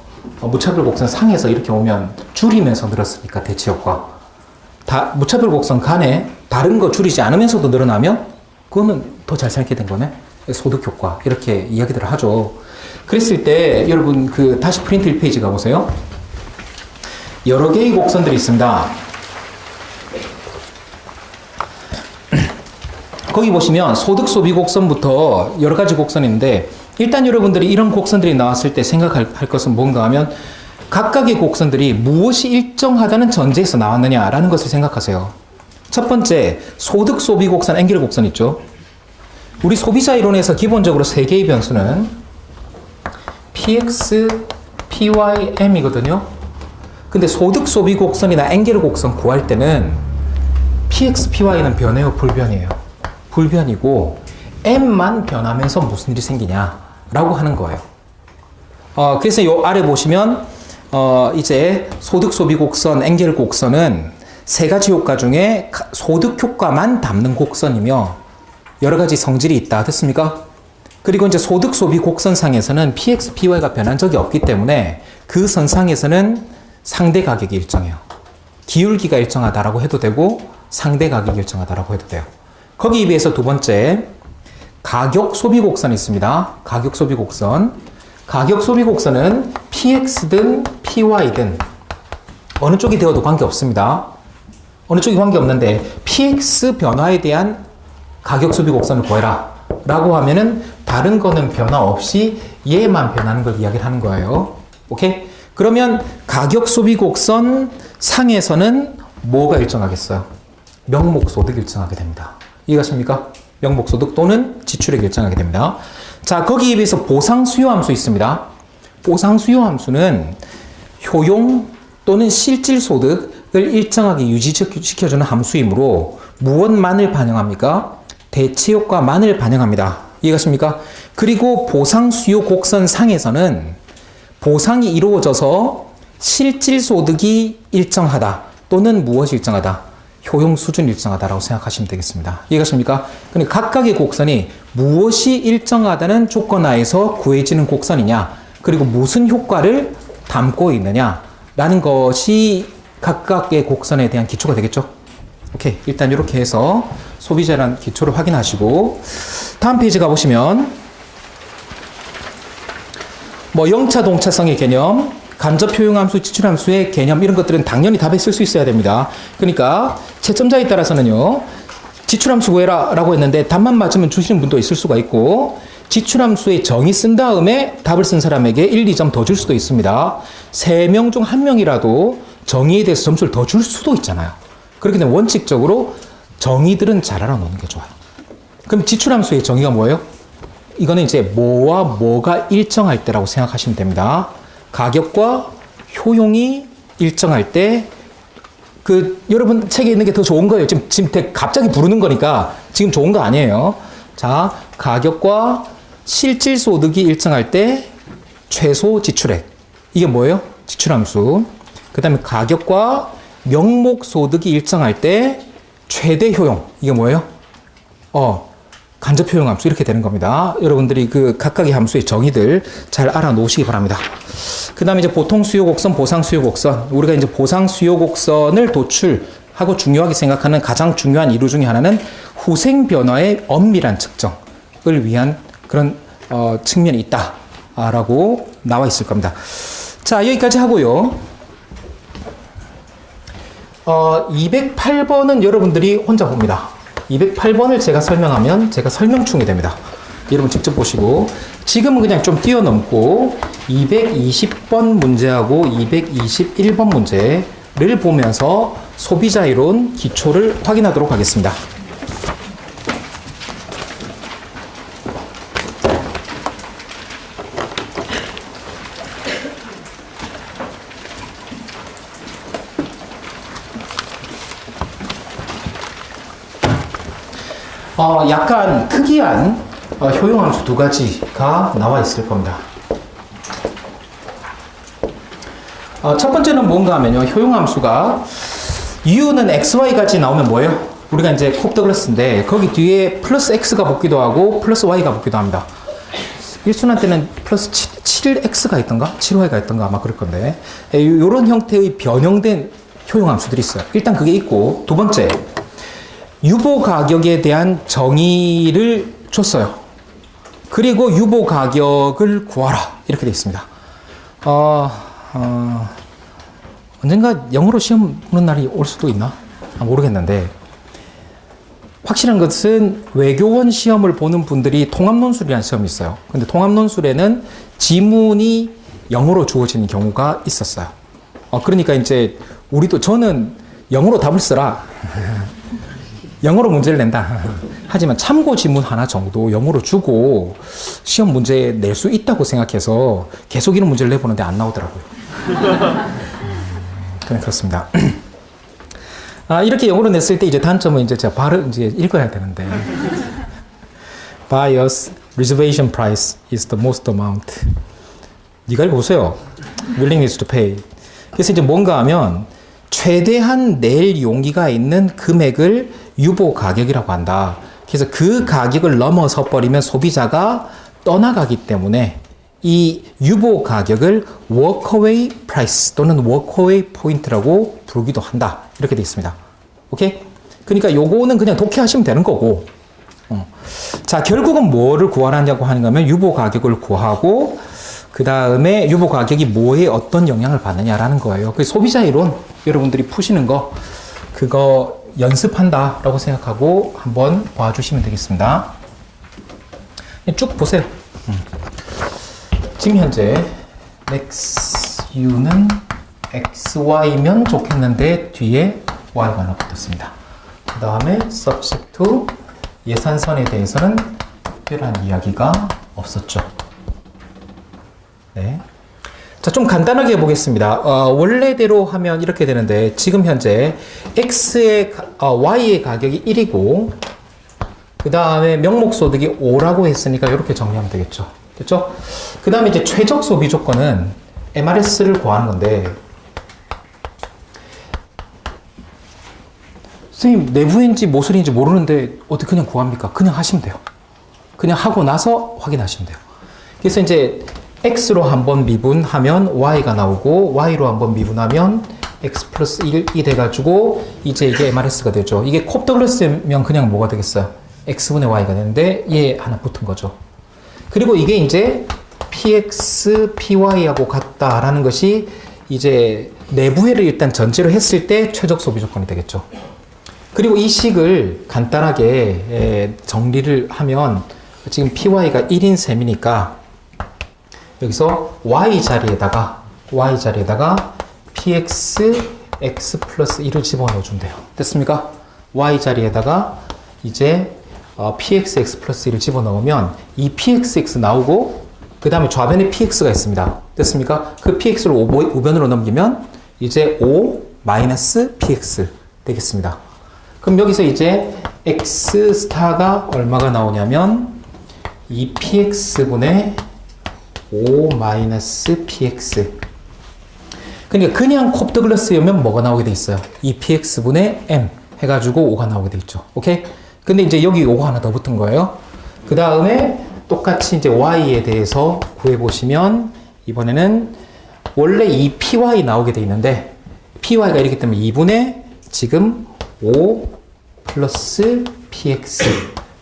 이렇게 오면 줄이면서 늘었으니까 대체 효과. 무차별 곡선 간에 다른 거 줄이지 않으면서도 늘어나면 그거는 더 잘 살게 된 거네. 소득 효과. 이렇게 이야기들을 하죠. 그랬을 때 여러분 다시 프린트 1페이지 가보세요. 여러 개의 곡선들이 있습니다. 거기 보시면 소득 소비 곡선부터 여러 가지 곡선이 있는데 일단 여러분들이 이런 곡선들이 나왔을 때 생각할 것은 뭔가 하면 각각의 곡선들이 무엇이 일정하다는 전제에서 나왔느냐라는 것을 생각하세요. 첫 번째, 소득 소비 곡선, 앵겔 곡선 있죠. 우리 소비자 이론에서 기본적으로 세 개의 변수는 px, py, m이거든요. 근데 소득 소비 곡선이나 앵겔 곡선 구할 때는 px, py는 변해요, 불변이에요? 불변이고 m만 변하면서 무슨 일이 생기냐라고 하는 거예요. 그래서 요 아래 보시면 이제 소득 소비 곡선, 앵겔 곡선은 세 가지 효과 중에 소득 효과만 담는 곡선이며 여러 가지 성질이 있다. 됐습니까? 그리고 이제 소득 소비 곡선상에서는 px, py가 변한 적이 없기 때문에 그 선상에서는 상대 가격이 일정해요. 기울기가 일정하다라고 해도 되고 상대 가격이 일정하다라고 해도 돼요. 거기에 비해서 두 번째, 가격 소비 곡선이 있습니다. 가격 소비 곡선. 가격 소비 곡선은 px든 py든 어느 쪽이 되어도 관계없습니다. 어느 쪽이 관계없는데 px 변화에 대한 가격 소비 곡선을 구해라 라고 하면은 다른 거는 변화 없이 얘만 변하는 걸 이야기를 하는 거예요. 오케이? 그러면 가격 소비 곡선 상에서는 뭐가 일정하겠어요? 명목소득 일정하게 됩니다. 이해가십니까? 명목소득 또는 지출액 일정하게 됩니다. 자, 거기에 비해서 보상수요함수 있습니다. 보상수요함수는 효용 또는 실질소득을 일정하게 유지시켜주는 함수이므로 무엇만을 반영합니까? 대체효과만을 반영합니다. 이해가십니까? 그리고 보상수요 곡선 상에서는 보상이 이루어져서 실질소득이 일정하다 또는 무엇이 일정하다? 효용 수준 일정하다라고 생각하시면 되겠습니다. 이해가십니까? 그러니까 각각의 곡선이 무엇이 일정하다는 조건 하에서 구해지는 곡선이냐, 그리고 무슨 효과를 담고 있느냐라는 것이 각각의 곡선에 대한 기초가 되겠죠. 오케이, 일단 이렇게 해서 소비자라는 기초를 확인하시고 다음 페이지 가보시면 뭐 영차 동차성의 개념, 간접 효용함수, 지출함수의 개념 이런 것들은 당연히 답에 쓸 수 있어야 됩니다. 그러니까 채점자에 따라서는요, 지출함수 구해라 라고 했는데 답만 맞으면 주시는 분도 있을 수가 있고 지출함수의 정의 쓴 다음에 답을 쓴 사람에게 1, 2점 더 줄 수도 있습니다. 3명 중 1명이라도 정의에 대해서 점수를 더 줄 수도 있잖아요. 그렇기 때문에 원칙적으로 정의들은 잘 알아놓는 게 좋아요. 그럼 지출함수의 정의가 뭐예요? 이거는 이제 뭐와 뭐가 일정할 때라고 생각하시면 됩니다. 가격과 효용이 일정할 때, 여러분 책에 있는 게 더 좋은 거예요. 지금 갑자기 부르는 거니까 지금 좋은 거 아니에요. 자, 가격과 실질소득이 일정할 때 최소 지출액. 이게 뭐예요? 지출함수. 그 다음에 가격과 명목소득이 일정할 때 최대 효용. 이게 뭐예요? 간접 효용함수. 이렇게 되는 겁니다. 여러분들이 그 각각의 함수의 정의들 잘 알아놓으시기 바랍니다. 그 다음에 이제 보통 수요 곡선, 보상 수요 곡선. 우리가 이제 보상 수요 곡선을 도출하고 중요하게 생각하는 가장 중요한 이유 중에 하나는 후생 변화의 엄밀한 측정을 위한 그런 측면이 있다라고 나와 있을 겁니다. 자, 여기까지 하고요. 208번은 여러분들이 혼자 봅니다. 208번을 제가 설명하면 제가 설명충이 됩니다. 여러분 직접 보시고 지금은 그냥 좀 뛰어넘고 220번 문제하고 221번 문제를 보면서 소비자 이론 기초를 확인하도록 하겠습니다. 약간 특이한 효용함수 두 가지가 나와 있을 겁니다. 첫 번째는 뭔가 하면요, 효용함수가 u는 xy까지 나오면 뭐예요? 우리가 이제 콥 더글라스인데 거기 뒤에 플러스 x가 붙기도 하고 플러스 y가 붙기도 합니다. 일순환 때는 플러스 7x가 있던가 7y가 있던가 아마 그럴 건데 이런 형태의 변형된 효용함수들이 있어요. 일단 그게 있고, 두 번째, 유보 가격에 대한 정의를 줬어요. 그리고 유보 가격을 구하라. 이렇게 되어 있습니다. 언젠가 영어로 시험 보는 날이 올 수도 있나? 모르겠는데, 확실한 것은 외교원 시험을 보는 분들이 통합론술이라는 시험이 있어요. 근데 통합론술에는 지문이 영어로 주어지는 경우가 있었어요. 그러니까 이제 우리도 저는 영어로 답을 쓰라. 영어로 문제를 낸다. 하지만 참고 지문 하나 정도 영어로 주고 시험 문제 낼 수 있다고 생각해서 계속 이런 문제를 내보는데 안 나오더라고요. 그냥 그렇습니다. 이렇게 영어로 냈을 때 이제 단점은 이제 제가 바로 이제 읽어야 되는데. Buyer's reservation price is the most amount. 네가 읽어보세요. Willingness to pay. 그래서 이제 뭔가 하면 최대한 낼 용기가 있는 금액을 유보 가격이라고 한다. 그래서 그 가격을 넘어서 버리면 소비자가 떠나가기 때문에 이 유보 가격을 walkaway price 또는 walkaway point라고 부르기도 한다. 이렇게 되어 있습니다. 오케이? 그러니까 요거는 그냥 독해하시면 되는 거고. 자, 결국은 뭐를 구하라냐고 하는 거면 유보 가격을 구하고 그 다음에 유보 가격이 뭐에 어떤 영향을 받느냐라는 거예요. 그 소비자 이론 여러분들이 푸시는 거 그거 연습한다라고 생각하고 한번 봐주시면 되겠습니다. 쭉 보세요. 지금 현재 next u는 xy면 좋겠는데 뒤에 y가 하나 붙었습니다. 그 다음에 subject to 예산선에 대해서는 특별한 이야기가 없었죠. 네. 자, 좀 간단하게 해보겠습니다. 원래대로 하면 이렇게 되는데 지금 현재 y의 가격이 1이고 그 다음에 명목소득이 5라고 했으니까 이렇게 정리하면 되겠죠. 됐죠? 그 다음에 이제 최적 소비 조건은 MRS를 구하는 건데 선생님 내부인지 모서리인지 모르는데 어떻게 그냥 구합니까? 그냥 하시면 돼요. 그냥 하고 나서 확인하시면 돼요. 그래서 이제 x로 한번 미분하면 y가 나오고 y로 한번 미분하면 x 플러스 1이 돼가지고 이제 이게 MRS가 되죠. 이게 콥더글라스면 그냥 뭐가 되겠어요? x분의 y가 되는데 얘 하나 붙은 거죠. 그리고 이게 이제 px, py하고 같다라는 것이 이제 내부회를 일단 전제로 했을 때 최적 소비 조건이 되겠죠. 그리고 이 식을 간단하게 정리를 하면 지금 py가 1인 셈이니까 여기서 y 자리에다가 px x 플러스 1을 집어넣어 주면 돼요. 됐습니까? y 자리에다가 이제 px x 플러스 1을 집어넣으면 이 pxx 나오고 그 다음에 좌변에 px가 있습니다. 됐습니까? 그 px를 우변으로 넘기면 이제 5 마이너스 px 되겠습니다. 그럼 여기서 이제 x 스타가 얼마가 나오냐면 2px분의 5 마이너스 px. 그러니까 그냥 콥더글라스면 뭐가 나오게 돼 있어요? 2px분의 m 해가지고 5가 나오게 돼 있죠. 오케이? 근데 이제 여기 5가 하나 더 붙은 거예요. 그 다음에 똑같이 이제 y에 대해서 구해보시면 이번에는 원래 이 py 나오게 돼 있는데 py가 이렇기 때문에 2분의 지금 5 플러스 px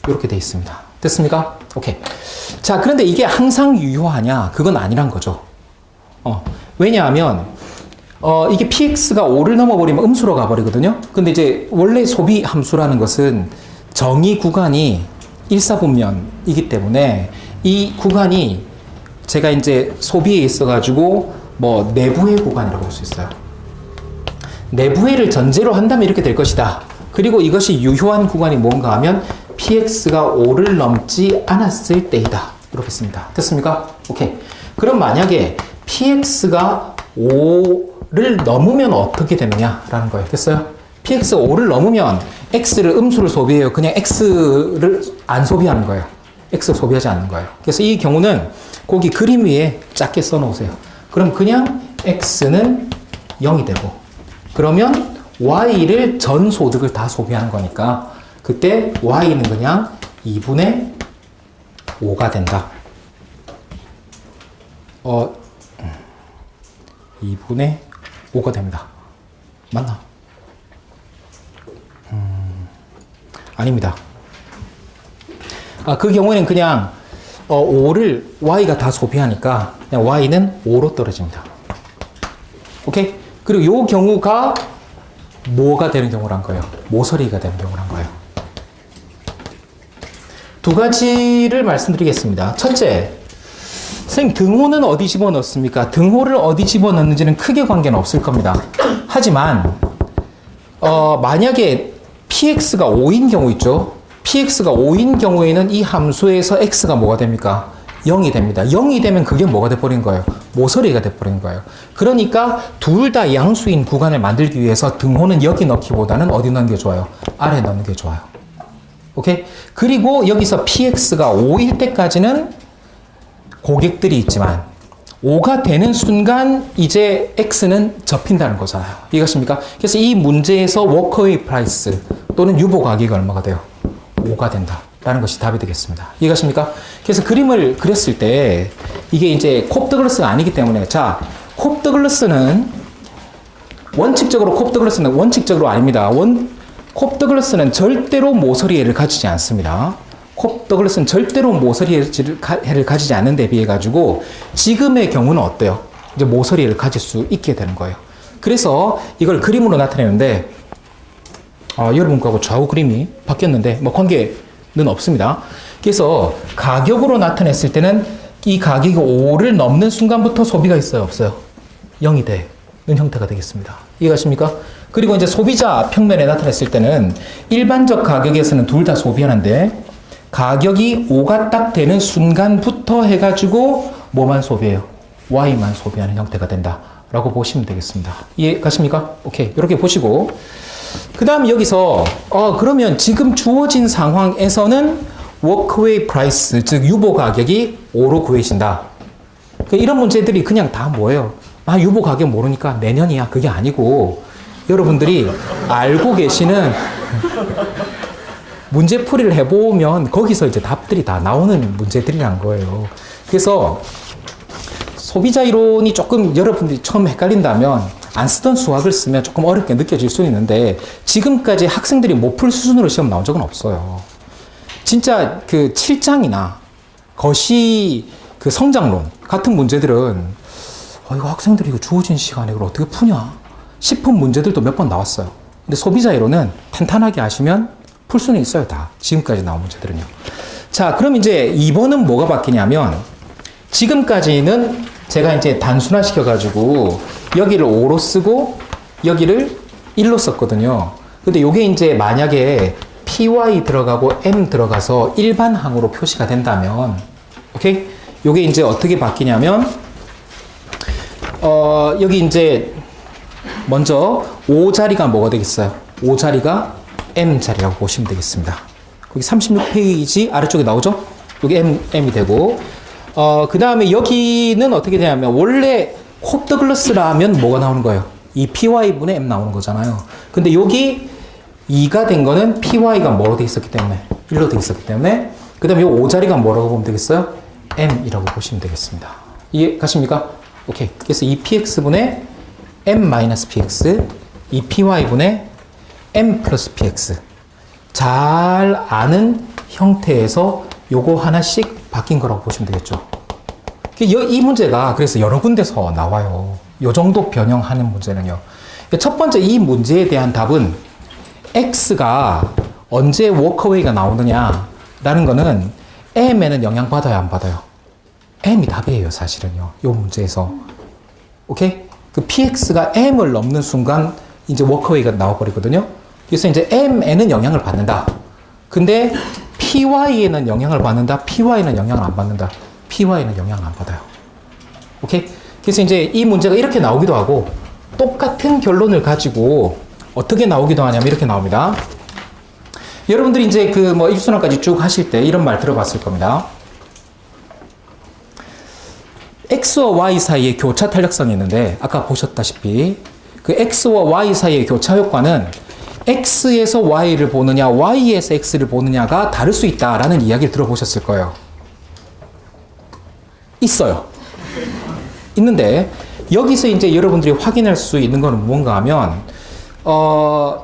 이렇게 돼 있습니다. 됐습니까? 오케이. 자, 그런데 이게 항상 유효하냐? 그건 아니란 거죠. 왜냐하면 이게 px가 5를 넘어버리면 음수로 가버리거든요. 근데 이제 원래 소비 함수라는 것은 정의 구간이 일사분면이기 때문에 이 구간이 제가 이제 소비에 있어가지고 뭐 내부의 구간이라고 볼 수 있어요. 내부회를 전제로 한다면 이렇게 될 것이다. 그리고 이것이 유효한 구간이 뭔가 하면 px가 5를 넘지 않았을 때이다. 이렇게 씁니다. 됐습니까? 오케이. 그럼 만약에 px가 5를 넘으면 어떻게 되느냐라는 거예요. 됐어요? px가 5를 넘으면 x를 음수를 소비해요. 그냥 x를 안 소비하는 거예요. x 소비하지 않는 거예요. 그래서 이 경우는 거기 그림 위에 작게 써놓으세요. 그럼 그냥 x는 0이 되고 그러면 y를 전 소득을 다 소비하는 거니까 그때 y는 그냥 2분의 5가 된다. 2분의 5가 됩니다. 맞나? 아닙니다. 그 경우에는 그냥 5를 y가 다 소비하니까 그냥 y는 5로 떨어집니다. 오케이? 그리고 요 경우가 뭐가 되는 경우란 거예요? 모서리가 되는 경우란 거예요. 두 가지를 말씀드리겠습니다. 첫째, 선생님, 등호는 어디 집어넣습니까? 등호를 어디 집어넣는지는 크게 관계는 없을 겁니다. 하지만 만약에 px가 5인 경우 있죠. px가 5인 경우에는 이 함수에서 x가 뭐가 됩니까? 0이 됩니다. 0이 되면 그게 뭐가 돼버린 거예요? 모서리가 돼버린 거예요. 그러니까 둘 다 양수인 구간을 만들기 위해서 등호는 여기 넣기보다는 어디 넣는 게 좋아요? 아래 넣는 게 좋아요. 오케이? 그리고 여기서 px가 5일 때까지는 고객들이 있지만 5가 되는 순간 이제 x는 접힌다는 거잖아요. 이해가십니까? 그래서 이 문제에서 워커웨이 프라이스 또는 유보 가격이 얼마가 돼요? 5가 된다. 라는 것이 답이 되겠습니다. 이해가십니까? 그래서 그림을 그렸을 때 이게 이제 콥더글라스가 아니기 때문에 자, 콥더글라스는 원칙적으로 아닙니다. 콥더글라스는 절대로 모서리를 가지지 않습니다. 콥더글라스는 절대로 모서리를 가지지 않는 데 비해 가지고 지금의 경우는 어때요? 이제 모서리를 가질 수 있게 되는 거예요. 그래서 이걸 그림으로 나타내는데 여러분 거하고 좌우 그림이 바뀌었는데 뭐 관계는 없습니다. 그래서 가격으로 나타냈을 때는 이 가격이 5를 넘는 순간부터 소비가 있어요? 없어요? 0이 되는 형태가 되겠습니다. 이해가십니까? 그리고 이제 소비자 평면에 나타냈을 때는 일반적 가격에서는 둘 다 소비하는데 가격이 5가 딱 되는 순간부터 해가지고 뭐만 소비해요? Y만 소비하는 형태가 된다 라고 보시면 되겠습니다. 이해 가십니까? 오케이. 이렇게 보시고 그 다음 여기서 그러면 지금 주어진 상황에서는 워크웨이 프라이스 즉 유보 가격이 5로 구해진다. 이런 문제들이 그냥 다 뭐예요? 유보 가격 모르니까 내년이야. 그게 아니고 여러분들이 알고 계시는 문제풀이를 해보면 거기서 이제 답들이 다 나오는 문제들이란 거예요. 그래서 소비자 이론이 조금 여러분들이 처음 헷갈린다면 안 쓰던 수학을 쓰면 조금 어렵게 느껴질 수 있는데 지금까지 학생들이 못 풀 수준으로 시험 나온 적은 없어요. 진짜 그 7장이나 거시 그 성장론 같은 문제들은 이거 학생들이 이거 주어진 시간에 이걸 어떻게 푸냐 싶은 문제들도 몇 번 나왔어요. 근데 소비자 이론은 탄탄하게 하시면 풀 수는 있어요. 다 지금까지 나온 문제들은요. 자, 그럼 이제 2번은 뭐가 바뀌냐면 지금까지는 제가 이제 단순화시켜 가지고 여기를 5로 쓰고 여기를 1로 썼거든요. 근데 요게 이제 만약에 py 들어가고 m 들어가서 일반항으로 표시가 된다면 오케이? 요게 이제 어떻게 바뀌냐면 여기 이제 먼저 5자리가 뭐가 되겠어요? 5자리가 m자리라고 보시면 되겠습니다. 거기 36페이지 아래쪽에 나오죠? 여기 m이 되고 그 다음에 여기는 어떻게 되냐면 원래 콥더글라스라면 뭐가 나오는 거예요? 이 py분의 m 나오는 거잖아요. 근데 여기 2가 된 거는 py가 뭐로 돼 있었기 때문에 1로 돼 있었기 때문에 그 다음에 이 5자리가 뭐라고 보면 되겠어요? m이라고 보시면 되겠습니다. 이해 가십니까? 오케이. 그래서 이 px분의 m-px 이 py분의 m 플러스 px 잘 아는 형태에서 요거 하나씩 바뀐 거라고 보시면 되겠죠. 이 문제가 그래서 여러 군데서 나와요. 요 정도 변형하는 문제는요. 첫 번째 이 문제에 대한 답은 x가 언제 워커웨이가 나오느냐라는 거는 m에는 영향받아요, 안 받아요? m이 답이에요, 사실은요. 요 문제에서. 오케이? 그 px가 m을 넘는 순간 이제 워커웨이가 나와버리거든요. 그래서 이제 m에는 영향을 받는다. 근데 py에는 영향을 받는다. py는 영향을 안 받는다. py는 영향을 안 받아요. 오케이? 그래서 이제 이 문제가 이렇게 나오기도 하고 똑같은 결론을 가지고 어떻게 나오기도 하냐면 이렇게 나옵니다. 여러분들이 이제 그 뭐 일순환까지 쭉 하실 때 이런 말 들어봤을 겁니다. X와 Y 사이에 교차 탄력성이 있는데 아까 보셨다시피 그 X와 Y 사이의 교차 효과는 X에서 Y를 보느냐 Y에서 X를 보느냐가 다를 수 있다라는 이야기를 들어보셨을 거예요. 있어요. 있는데 여기서 이제 여러분들이 확인할 수 있는 거는 무언가 하면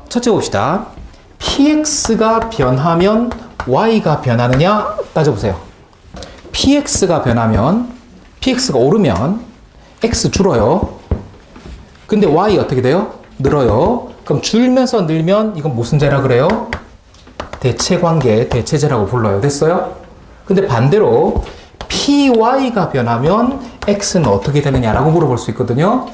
첫째 봅시다. PX가 변하면 Y가 변하느냐 따져보세요. PX가 변하면 PX가 오르면 X 줄어요. 근데 Y 어떻게 돼요? 늘어요. 그럼 줄면서 늘면 이건 무슨 제라 그래요? 대체관계, 대체제라고 불러요. 됐어요? 근데 반대로 py가 변하면 x는 어떻게 되느냐라고 물어볼 수 있거든요.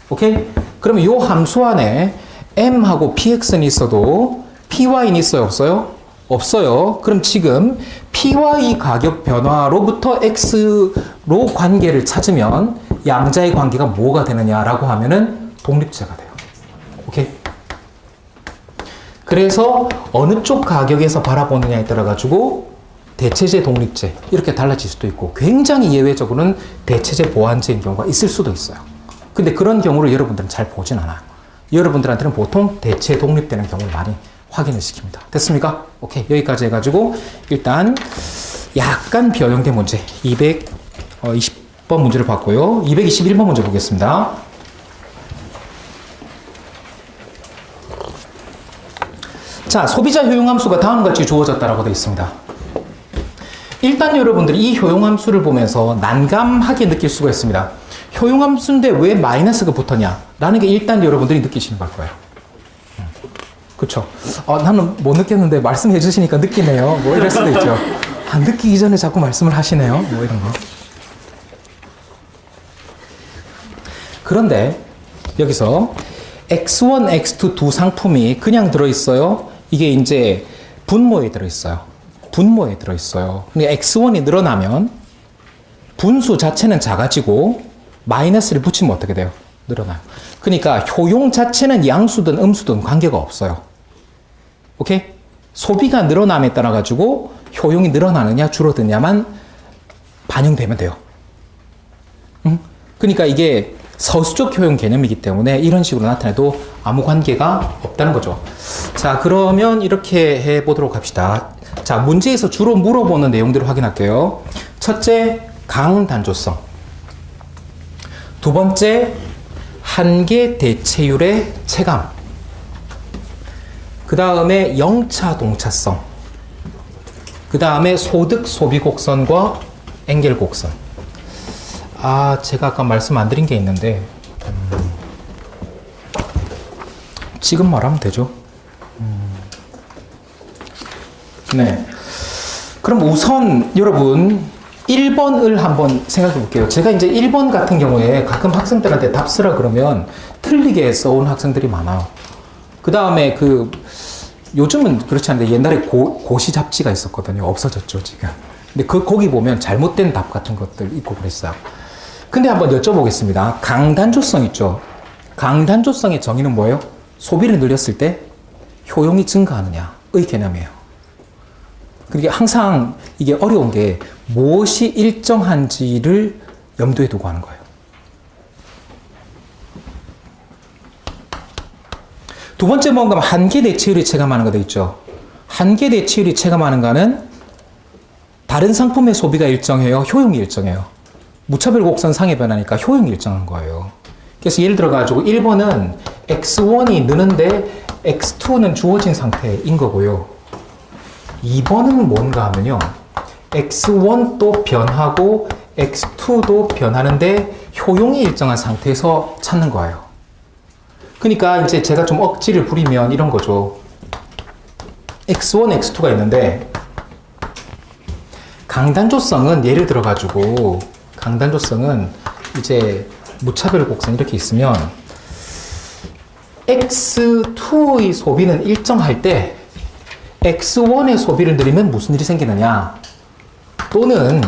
오케이? 그러면 이 함수 안에 m하고 px는 있어도 py는 있어요, 없어요? 없어요. 그럼 지금 py 가격 변화로부터 x로 관계를 찾으면 양자의 관계가 뭐가 되느냐라고 하면은 독립체가 돼요. 오케이? 그래서 어느 쪽 가격에서 바라보느냐에 따라 가지고 대체제, 독립제 이렇게 달라질 수도 있고 굉장히 예외적으로는 대체제, 보완제인 경우가 있을 수도 있어요. 근데 그런 경우를 여러분들은 잘 보진 않아요. 여러분들한테는 보통 대체 독립되는 경우를 많이 확인을 시킵니다. 됐습니까? 오케이. 여기까지 해가지고 일단 약간 변형된 문제 220번 문제를 봤고요. 221번 문제 보겠습니다. 자, 소비자 효용함수가 다음과 같이 주어졌다라고 되어 있습니다. 일단 여러분들이 이 효용함수를 보면서 난감하게 느낄 수가 있습니다. 효용함수인데 왜 마이너스가 붙었냐? 라는 게 일단 여러분들이 느끼시는 걸 거예요. 그쵸? 나는 못 느꼈는데 말씀해 주시니까 느끼네요. 뭐 이럴 수도 있죠. 느끼기 전에 자꾸 말씀을 하시네요. 뭐 이런 거. 그런데 여기서 X1, X2 두 상품이 그냥 들어있어요. 이게 이제 분모에 들어있어요. 분모에 들어있어요. 근데 X1이 늘어나면 분수 자체는 작아지고 마이너스를 붙이면 어떻게 돼요? 늘어나요. 그러니까 효용 자체는 양수든 음수든 관계가 없어요. 오케이? 소비가 늘어남에 따라 가지고 효용이 늘어나느냐 줄어드냐만 반영되면 돼요. 응? 그러니까 이게 서수적 효용 개념이기 때문에 이런 식으로 나타내도 아무 관계가 없다는 거죠. 자, 그러면 이렇게 해보도록 합시다. 자, 문제에서 주로 물어보는 내용들을 확인할게요. 첫째, 강단조성. 두 번째, 한계 대체율의 체감. 그 다음에 영차 동차성. 그 다음에 소득 소비 곡선과 엥겔 곡선. 제가 아까 말씀 안 드린 게 있는데, 지금 말하면 되죠. 네. 그럼 우선 여러분 1번을 한번 생각해 볼게요. 제가 이제 1번 같은 경우에 가끔 학생들한테 답 쓰라 그러면 틀리게 써온 학생들이 많아요. 그 다음에 요즘은 그렇지 않은데 옛날에 고시 잡지가 있었거든요. 없어졌죠, 지금. 근데 거기 보면 잘못된 답 같은 것들 있고 그랬어요. 근데 한번 여쭤보겠습니다. 강단조성 있죠? 강단조성의 정의는 뭐예요? 소비를 늘렸을 때 효용이 증가하느냐의 개념이에요. 그러니까 항상 이게 어려운 게 무엇이 일정한지를 염두에 두고 하는 거예요. 두 번째 뭔가 한계 대체율이 체감하는 거 돼 있죠. 한계 대체율이 체감하는 거는 다른 상품의 소비가 일정해요? 효용이 일정해요? 무차별 곡선 상의 변화니까 효용이 일정한 거예요. 그래서 예를 들어가지고 1번은 X1이 느는데 X2는 주어진 상태인 거고요. 2번은 뭔가 하면요. X1도 변하고 X2도 변하는데 효용이 일정한 상태에서 찾는 거예요. 그러니까 이제 제가 좀 억지를 부리면 이런 거죠. X1, X2가 있는데 강단조성은 예를 들어가지고 강단조성은 이제 무차별 곡선 이렇게 있으면 X2의 소비는 일정할 때 X1의 소비를 늘리면 무슨 일이 생기느냐? 또는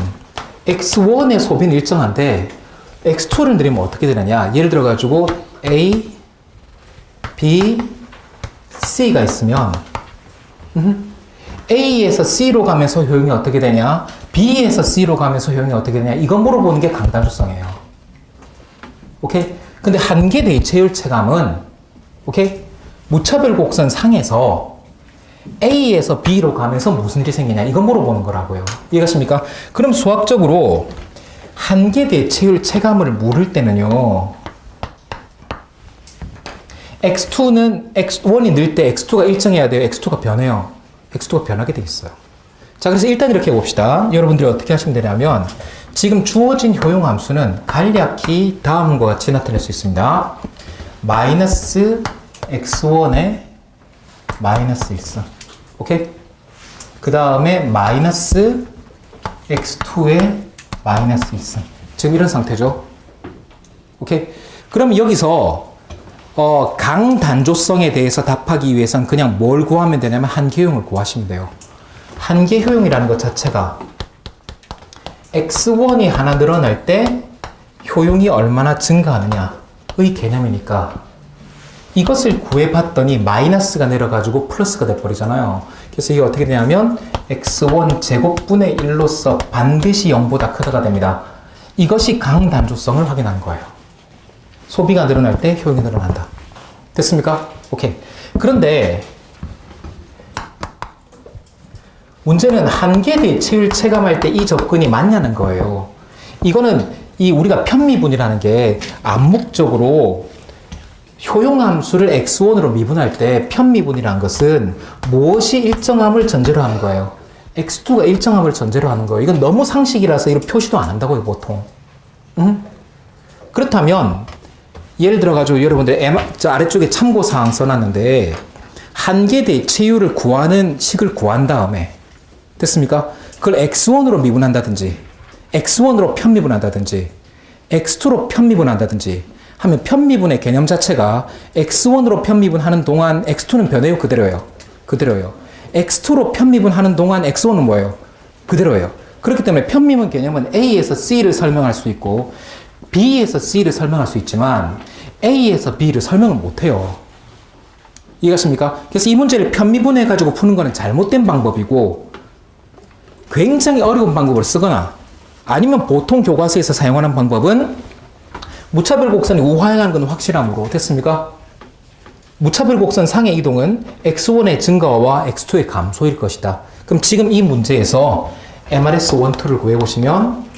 X1의 소비는 일정한데 X2를 늘리면 어떻게 되느냐? 예를 들어가지고 A, B, C가 있으면 A에서 C로 가면서 효용이 어떻게 되냐? B에서 C로 가면서 효용이 어떻게 되냐? 이건 물어보는 게 강단조성이에요. 오케이? 근데 한계 대체율 체감은 오케이? 무차별 곡선 상에서 A에서 B로 가면서 무슨 일이 생기냐? 이건 물어보는 거라고요. 이해가십니까? 그럼 수학적으로 한계 대체율 체감을 물을 때는요. X1이 늘 때 X2가 일정해야 돼요? X2가 변해요? X2가 변하게 돼 있어요. 자, 그래서 일단 이렇게 해봅시다. 여러분들이 어떻게 하시면 되냐면 지금 주어진 효용 함수는 간략히 다음과 같이 나타낼 수 있습니다. 마이너스 X1에 마이너스 1승. 오케이? 그 다음에 마이너스 X2에 마이너스 2승. 지금 이런 상태죠. 오케이? 그럼 여기서 강단조성에 대해서 답하기 위해선 그냥 뭘 구하면 되냐면 한계효용을 구하시면 돼요. 한계효용이라는 것 자체가 x1이 하나 늘어날 때 효용이 얼마나 증가하느냐의 개념이니까 이것을 구해봤더니 마이너스가 내려가지고 플러스가 돼버리잖아요. 그래서 이게 어떻게 되냐면 x1 제곱분의 1로서 반드시 0보다 크다가 됩니다. 이것이 강단조성을 확인한 거예요. 소비가 늘어날 때 효용이 늘어난다. 됐습니까? 오케이. 그런데 문제는 한계 대치율 체감할 때 이 접근이 맞냐는 거예요. 이거는 우리가 편미분이라는 게 암묵적으로 효용함수를 x1으로 미분할 때 편미분이라는 것은 무엇이 일정함을 전제로 하는 거예요. x2가 일정함을 전제로 하는 거예요. 이건 너무 상식이라서 이런 표시도 안 한다고요, 보통. 그렇다면 예를 들어가지고 여러분들 저 아래쪽에 참고사항 써놨는데 한계 대치율을 구하는 식을 구한 다음에 됐습니까? 그걸 x1으로 미분한다든지 x1으로 편미분한다든지 x2로 편미분한다든지 하면 편미분의 개념 자체가 x1으로 편미분하는 동안 x2는 변해요? 그대로예요? 그대로예요. x2로 편미분하는 동안 x1은 뭐예요? 그대로예요. 그렇기 때문에 편미분 개념은 A에서 C를 설명할 수 있고 B에서 C를 설명할 수 있지만 A에서 B를 설명을 못해요. 이해가십니까? 그래서 이 문제를 편미분해가지고 푸는 거는 잘못된 방법이고 굉장히 어려운 방법을 쓰거나 아니면 보통 교과서에서 사용하는 방법은 무차별 곡선이 우하행하는 건 확실함으로 됐습니까? 무차별 곡선 상의 이동은 x1의 증가와 x2의 감소일 것이다. 그럼 지금 이 문제에서 MRS1, 2를 구해보시면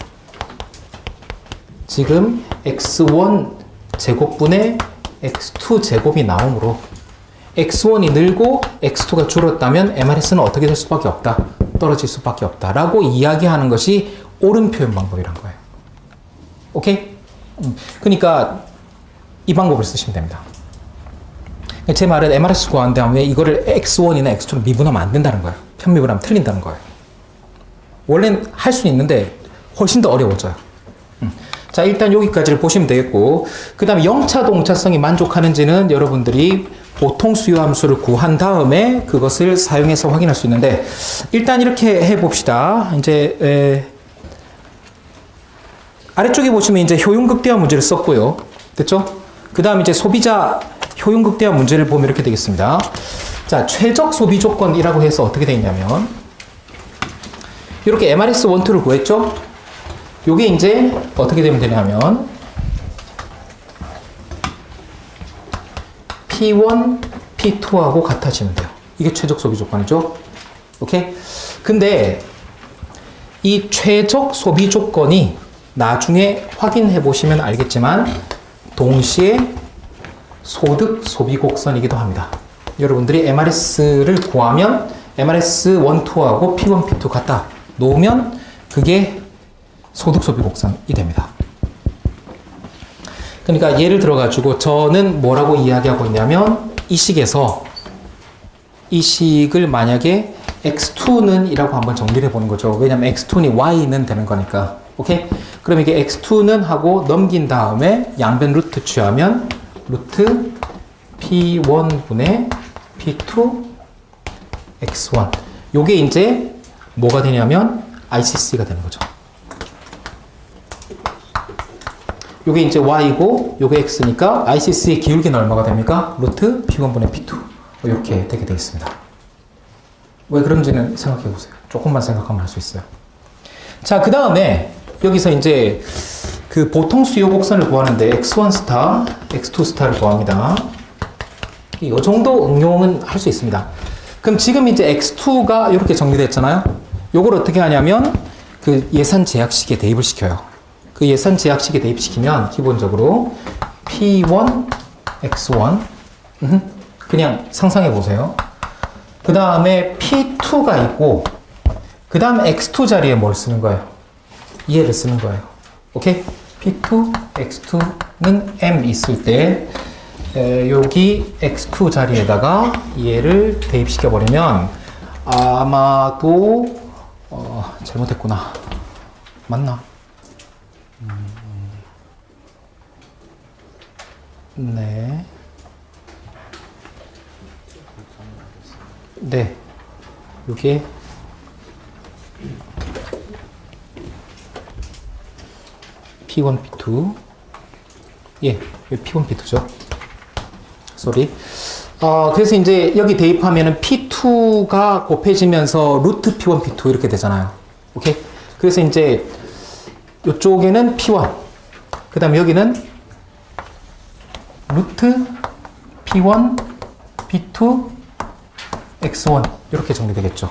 지금 x1 제곱분의 x2 제곱이 나오므로 x1이 늘고 x2가 줄었다면 MRS는 어떻게 될 수밖에 없다. 떨어질 수밖에 없다. 라고 이야기하는 것이 옳은 표현 방법이란 거예요. 오케이? 그러니까 이 방법을 쓰시면 됩니다. 제 말은 MRS 구한 다음에 이거를 x1이나 x2로 미분하면 안 된다는 거예요. 편미분하면 틀린다는 거예요. 원래는 할 수 있는데 훨씬 더 어려워져요. 자, 일단 여기까지를 보시면 되겠고 그 다음에 영차 동차성이 만족하는지는 여러분들이 보통 수요함수를 구한 다음에 그것을 사용해서 확인할 수 있는데 일단 이렇게 해봅시다. 이제 아래쪽에 보시면 이제 효용극대화 문제를 썼고요. 됐죠? 그 다음 이제 소비자 효용극대화 문제를 보면 이렇게 되겠습니다. 자, 최적 소비 조건이라고 해서 어떻게 되어 있냐면 이렇게 MRS 1, 2를 구했죠? 요게 이제 어떻게 되면 되냐면 P1, P2하고 같아지면 돼요. 이게 최적 소비 조건이죠? 오케이? 근데 이 최적 소비 조건이 나중에 확인해 보시면 알겠지만 동시에 소득 소비 곡선이기도 합니다. 여러분들이 MRS를 구하면 MRS 1, 2하고 P1, P2 갖다 놓으면 그게 소득 소비 곡선이 됩니다. 그러니까 예를 들어가지고 저는 뭐라고 이야기하고 있냐면 이 식에서 이 식을 만약에 x2는 이라고 한번 정리를 해보는 거죠. 왜냐면 x2는 y는 되는 거니까. 오케이? 그럼 이게 x2는 하고 넘긴 다음에 양변 루트 취하면 루트 p1분의 p2 x1. 요게 이제 뭐가 되냐면 ICC가 되는 거죠. 요게 이제 y고 요게 x니까 ICC의 기울기는 얼마가 됩니까? 루트 p1분의 p2 이렇게 되게 되어 있습니다. 왜 그런지는 생각해 보세요. 조금만 생각하면 알 수 있어요. 자, 그 다음에 여기서 이제 그 보통 수요 곡선을 구하는데 x1 스타, x2 스타를 구합니다. 이 정도 응용은 할 수 있습니다. 그럼 지금 이제 x2가 이렇게 정리됐잖아요. 요걸 어떻게 하냐면 그 예산 제약식에 대입을 시켜요. 그 예산 제약식에 대입시키면 기본적으로 P1, X1 그냥 상상해 보세요. 그 다음에 P2가 있고 그 다음 X2 자리에 뭘 쓰는 거예요? 얘를 쓰는 거예요. 오케이? P2, X2는 M 있을 때 여기 X2 자리에다가 얘를 대입시켜 버리면 아마도 잘못했구나. 맞나? 네. 네. 이게 P1, P2. 예, P1, P2죠. 쏘리. 그래서 이제 여기 대입하면은 P2가 곱해지면서 루트 P1, P2 이렇게 되잖아요. 오케이? 그래서 이제 이쪽에는 P1. 그 다음에 여기는 루트 P1, P2, X1. 이렇게 정리되겠죠.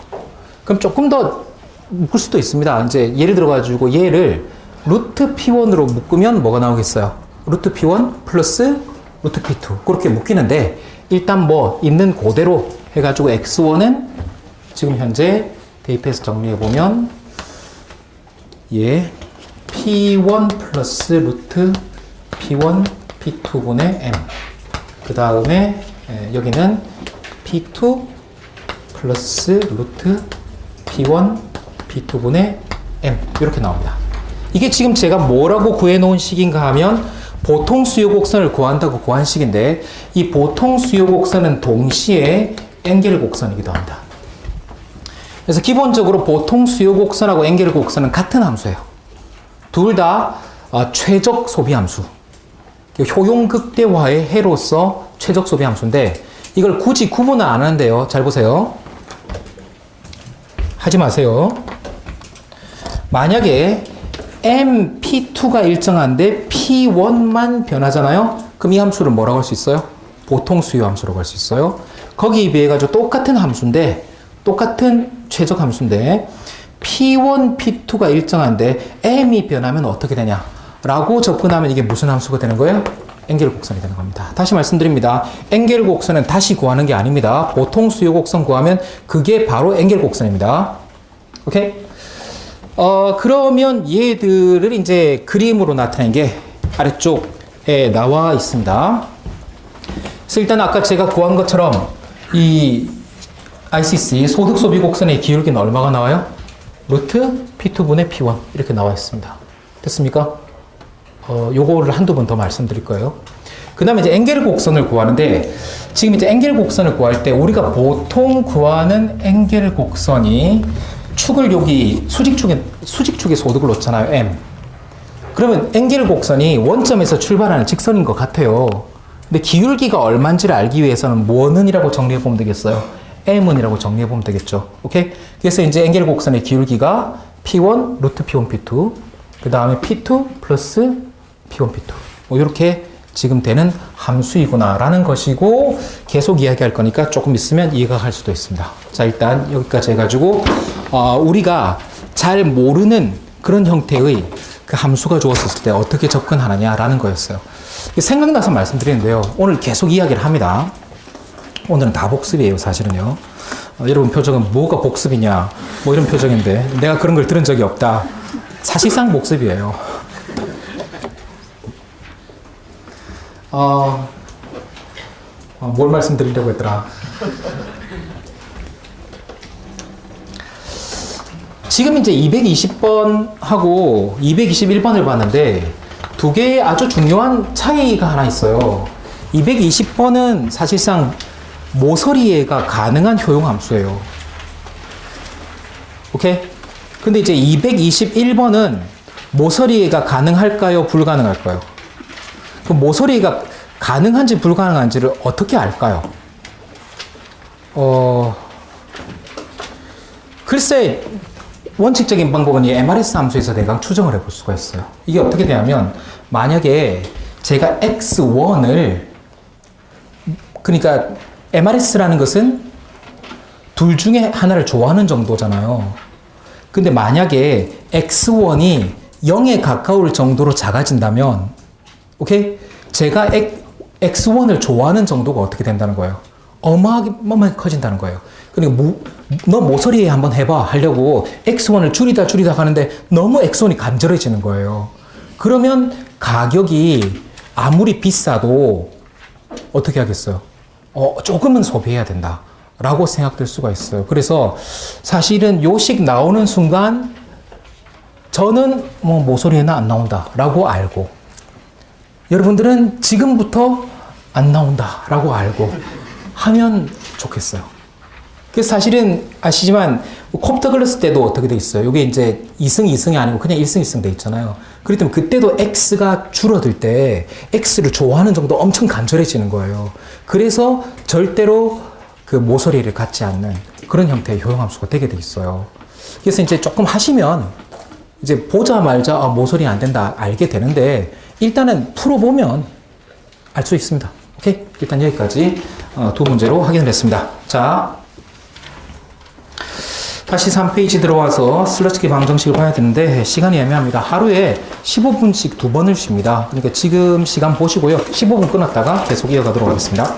그럼 조금 더 묶을 수도 있습니다. 이제 예를 들어가지고 얘를 루트 P1으로 묶으면 뭐가 나오겠어요? 루트 P1 플러스 루트 P2. 그렇게 묶이는데 일단 뭐 있는 그대로 해가지고 X1은 지금 현재 대입해서 정리해보면 예 P1 플러스 루트 P1 P2분의 M. 그 다음에 여기는 P2 플러스 루트 P1 P2분의 M. 이렇게 나옵니다. 이게 지금 제가 뭐라고 구해놓은 식인가 하면 보통 수요 곡선을 구한다고 구한 식인데 이 보통 수요 곡선은 동시에 앵겔 곡선이기도 합니다. 그래서 기본적으로 보통 수요 곡선하고 앵겔 곡선은 같은 함수예요. 둘 다 최적 소비 함수. 효용 극대화의 해로서 최적 소비 함수인데 이걸 굳이 구분을 안 하는데요. 잘 보세요. 하지 마세요. 만약에 MP2가 일정한데 P1만 변하잖아요. 그럼 이 함수를 뭐라고 할 수 있어요? 보통 수요 함수라고 할 수 있어요. 거기에 비해 가지고 똑같은 함수인데 똑같은 최적 함수인데 P1, P2가 일정한데 M이 변하면 어떻게 되냐? 라고 접근하면 이게 무슨 함수가 되는 거예요? 앵겔 곡선이 되는 겁니다. 다시 말씀드립니다. 앵겔 곡선은 다시 구하는 게 아닙니다. 보통 수요 곡선 구하면 그게 바로 앵겔 곡선입니다. 오케이? 그러면 얘들을 이제 그림으로 나타낸 게 아래쪽에 나와 있습니다. 그래서 일단 아까 제가 구한 것처럼 이 ICC 소득 소비 곡선의 기울기는 얼마가 나와요? 루트 P2분의 P1 이렇게 나와 있습니다. 됐습니까? 요거를 한두 번 더 말씀드릴 거예요. 그 다음에 이제 앵겔 곡선을 구하는데 지금 이제 앵겔 곡선을 구할 때 우리가 보통 구하는 앵겔 곡선이 축을 여기 수직축에 소득을 놓잖아요. M. 그러면 앵겔 곡선이 원점에서 출발하는 직선인 것 같아요. 근데 기울기가 얼마인지를 알기 위해서는 뭐는이라고 정리해 보면 되겠어요? M은이라고 정리해 보면 되겠죠. 오케이? 그래서 이제 앵겔 곡선의 기울기가 P1 루트 P1 P2 그 다음에 P2 플러스 P1 P2 뭐 이렇게 지금 되는 함수이구나 라는 것이고 계속 이야기할 거니까 조금 있으면 이해가 갈 수도 있습니다. 자, 일단 여기까지 해가지고 우리가 잘 모르는 그런 형태의 그 함수가 주어졌을 때 어떻게 접근하느냐라는 거였어요. 생각나서 말씀드리는데요. 오늘 계속 이야기를 합니다. 오늘은 다 복습이에요, 사실은요. 여러분 표정은 뭐가 복습이냐, 뭐 이런 표정인데 내가 그런 걸 들은 적이 없다. 사실상 복습이에요. 뭘 말씀드리려고 했더라. 지금 이제 220번하고 221번을 봤는데 두 개의 아주 중요한 차이가 하나 있어요. 220번은 사실상 모서리에가 가능한 효용함수예요. 오케이? 근데 이제 221번은 모서리에가 가능할까요? 불가능할까요? 그럼 모서리가 가능한지 불가능한지를 어떻게 알까요? 글쎄, 원칙적인 방법은 이 MRS 함수에서 대강 추정을 해볼 수가 있어요. 이게 어떻게 되냐면, 만약에 제가 X1을, 그러니까 MRS라는 것은 둘 중에 하나를 좋아하는 정도잖아요. 근데 만약에 X1이 0에 가까울 정도로 작아진다면, 오케이? 제가 X1을 좋아하는 정도가 어떻게 된다는 거예요? 어마어마하게 커진다는 거예요. 그러니까 너 모서리에 한번 해봐 하려고 X1을 줄이다 하는데 너무 X1이 간절해지는 거예요. 그러면 가격이 아무리 비싸도 어떻게 하겠어요? 조금은 소비해야 된다 라고 생각될 수가 있어요. 그래서 사실은 요식 나오는 순간 저는 뭐 모서리에는 안 나온다라고 알고, 여러분들은 지금부터 안 나온다라고 알고 하면 좋겠어요. 그래서 사실은 아시지만 콥터 글렀을 때도 어떻게 돼 있어요? 이게 이제 2승 2승이 아니고 그냥 1승 1승 돼 있잖아요. 그렇기 때문에 그때도 X가 줄어들 때 X를 좋아하는 정도 엄청 간절해지는 거예요. 그래서 절대로 그 모서리를 갖지 않는 그런 형태의 효용함수가 되게 돼 있어요. 그래서 이제 조금 하시면 이제 보자마자 모서리 안 된다 알게 되는데, 일단은 풀어보면 알 수 있습니다. 오케이? 일단 여기까지 두 문제로 확인을 했습니다. 자, 다시 3페이지 들어와서 슬러지기 방정식을 봐야 되는데 시간이 애매합니다. 하루에 15분씩 2번을 쉽니다. 그러니까 지금 시간 보시고요. 15분 끊었다가 계속 이어가도록 하겠습니다.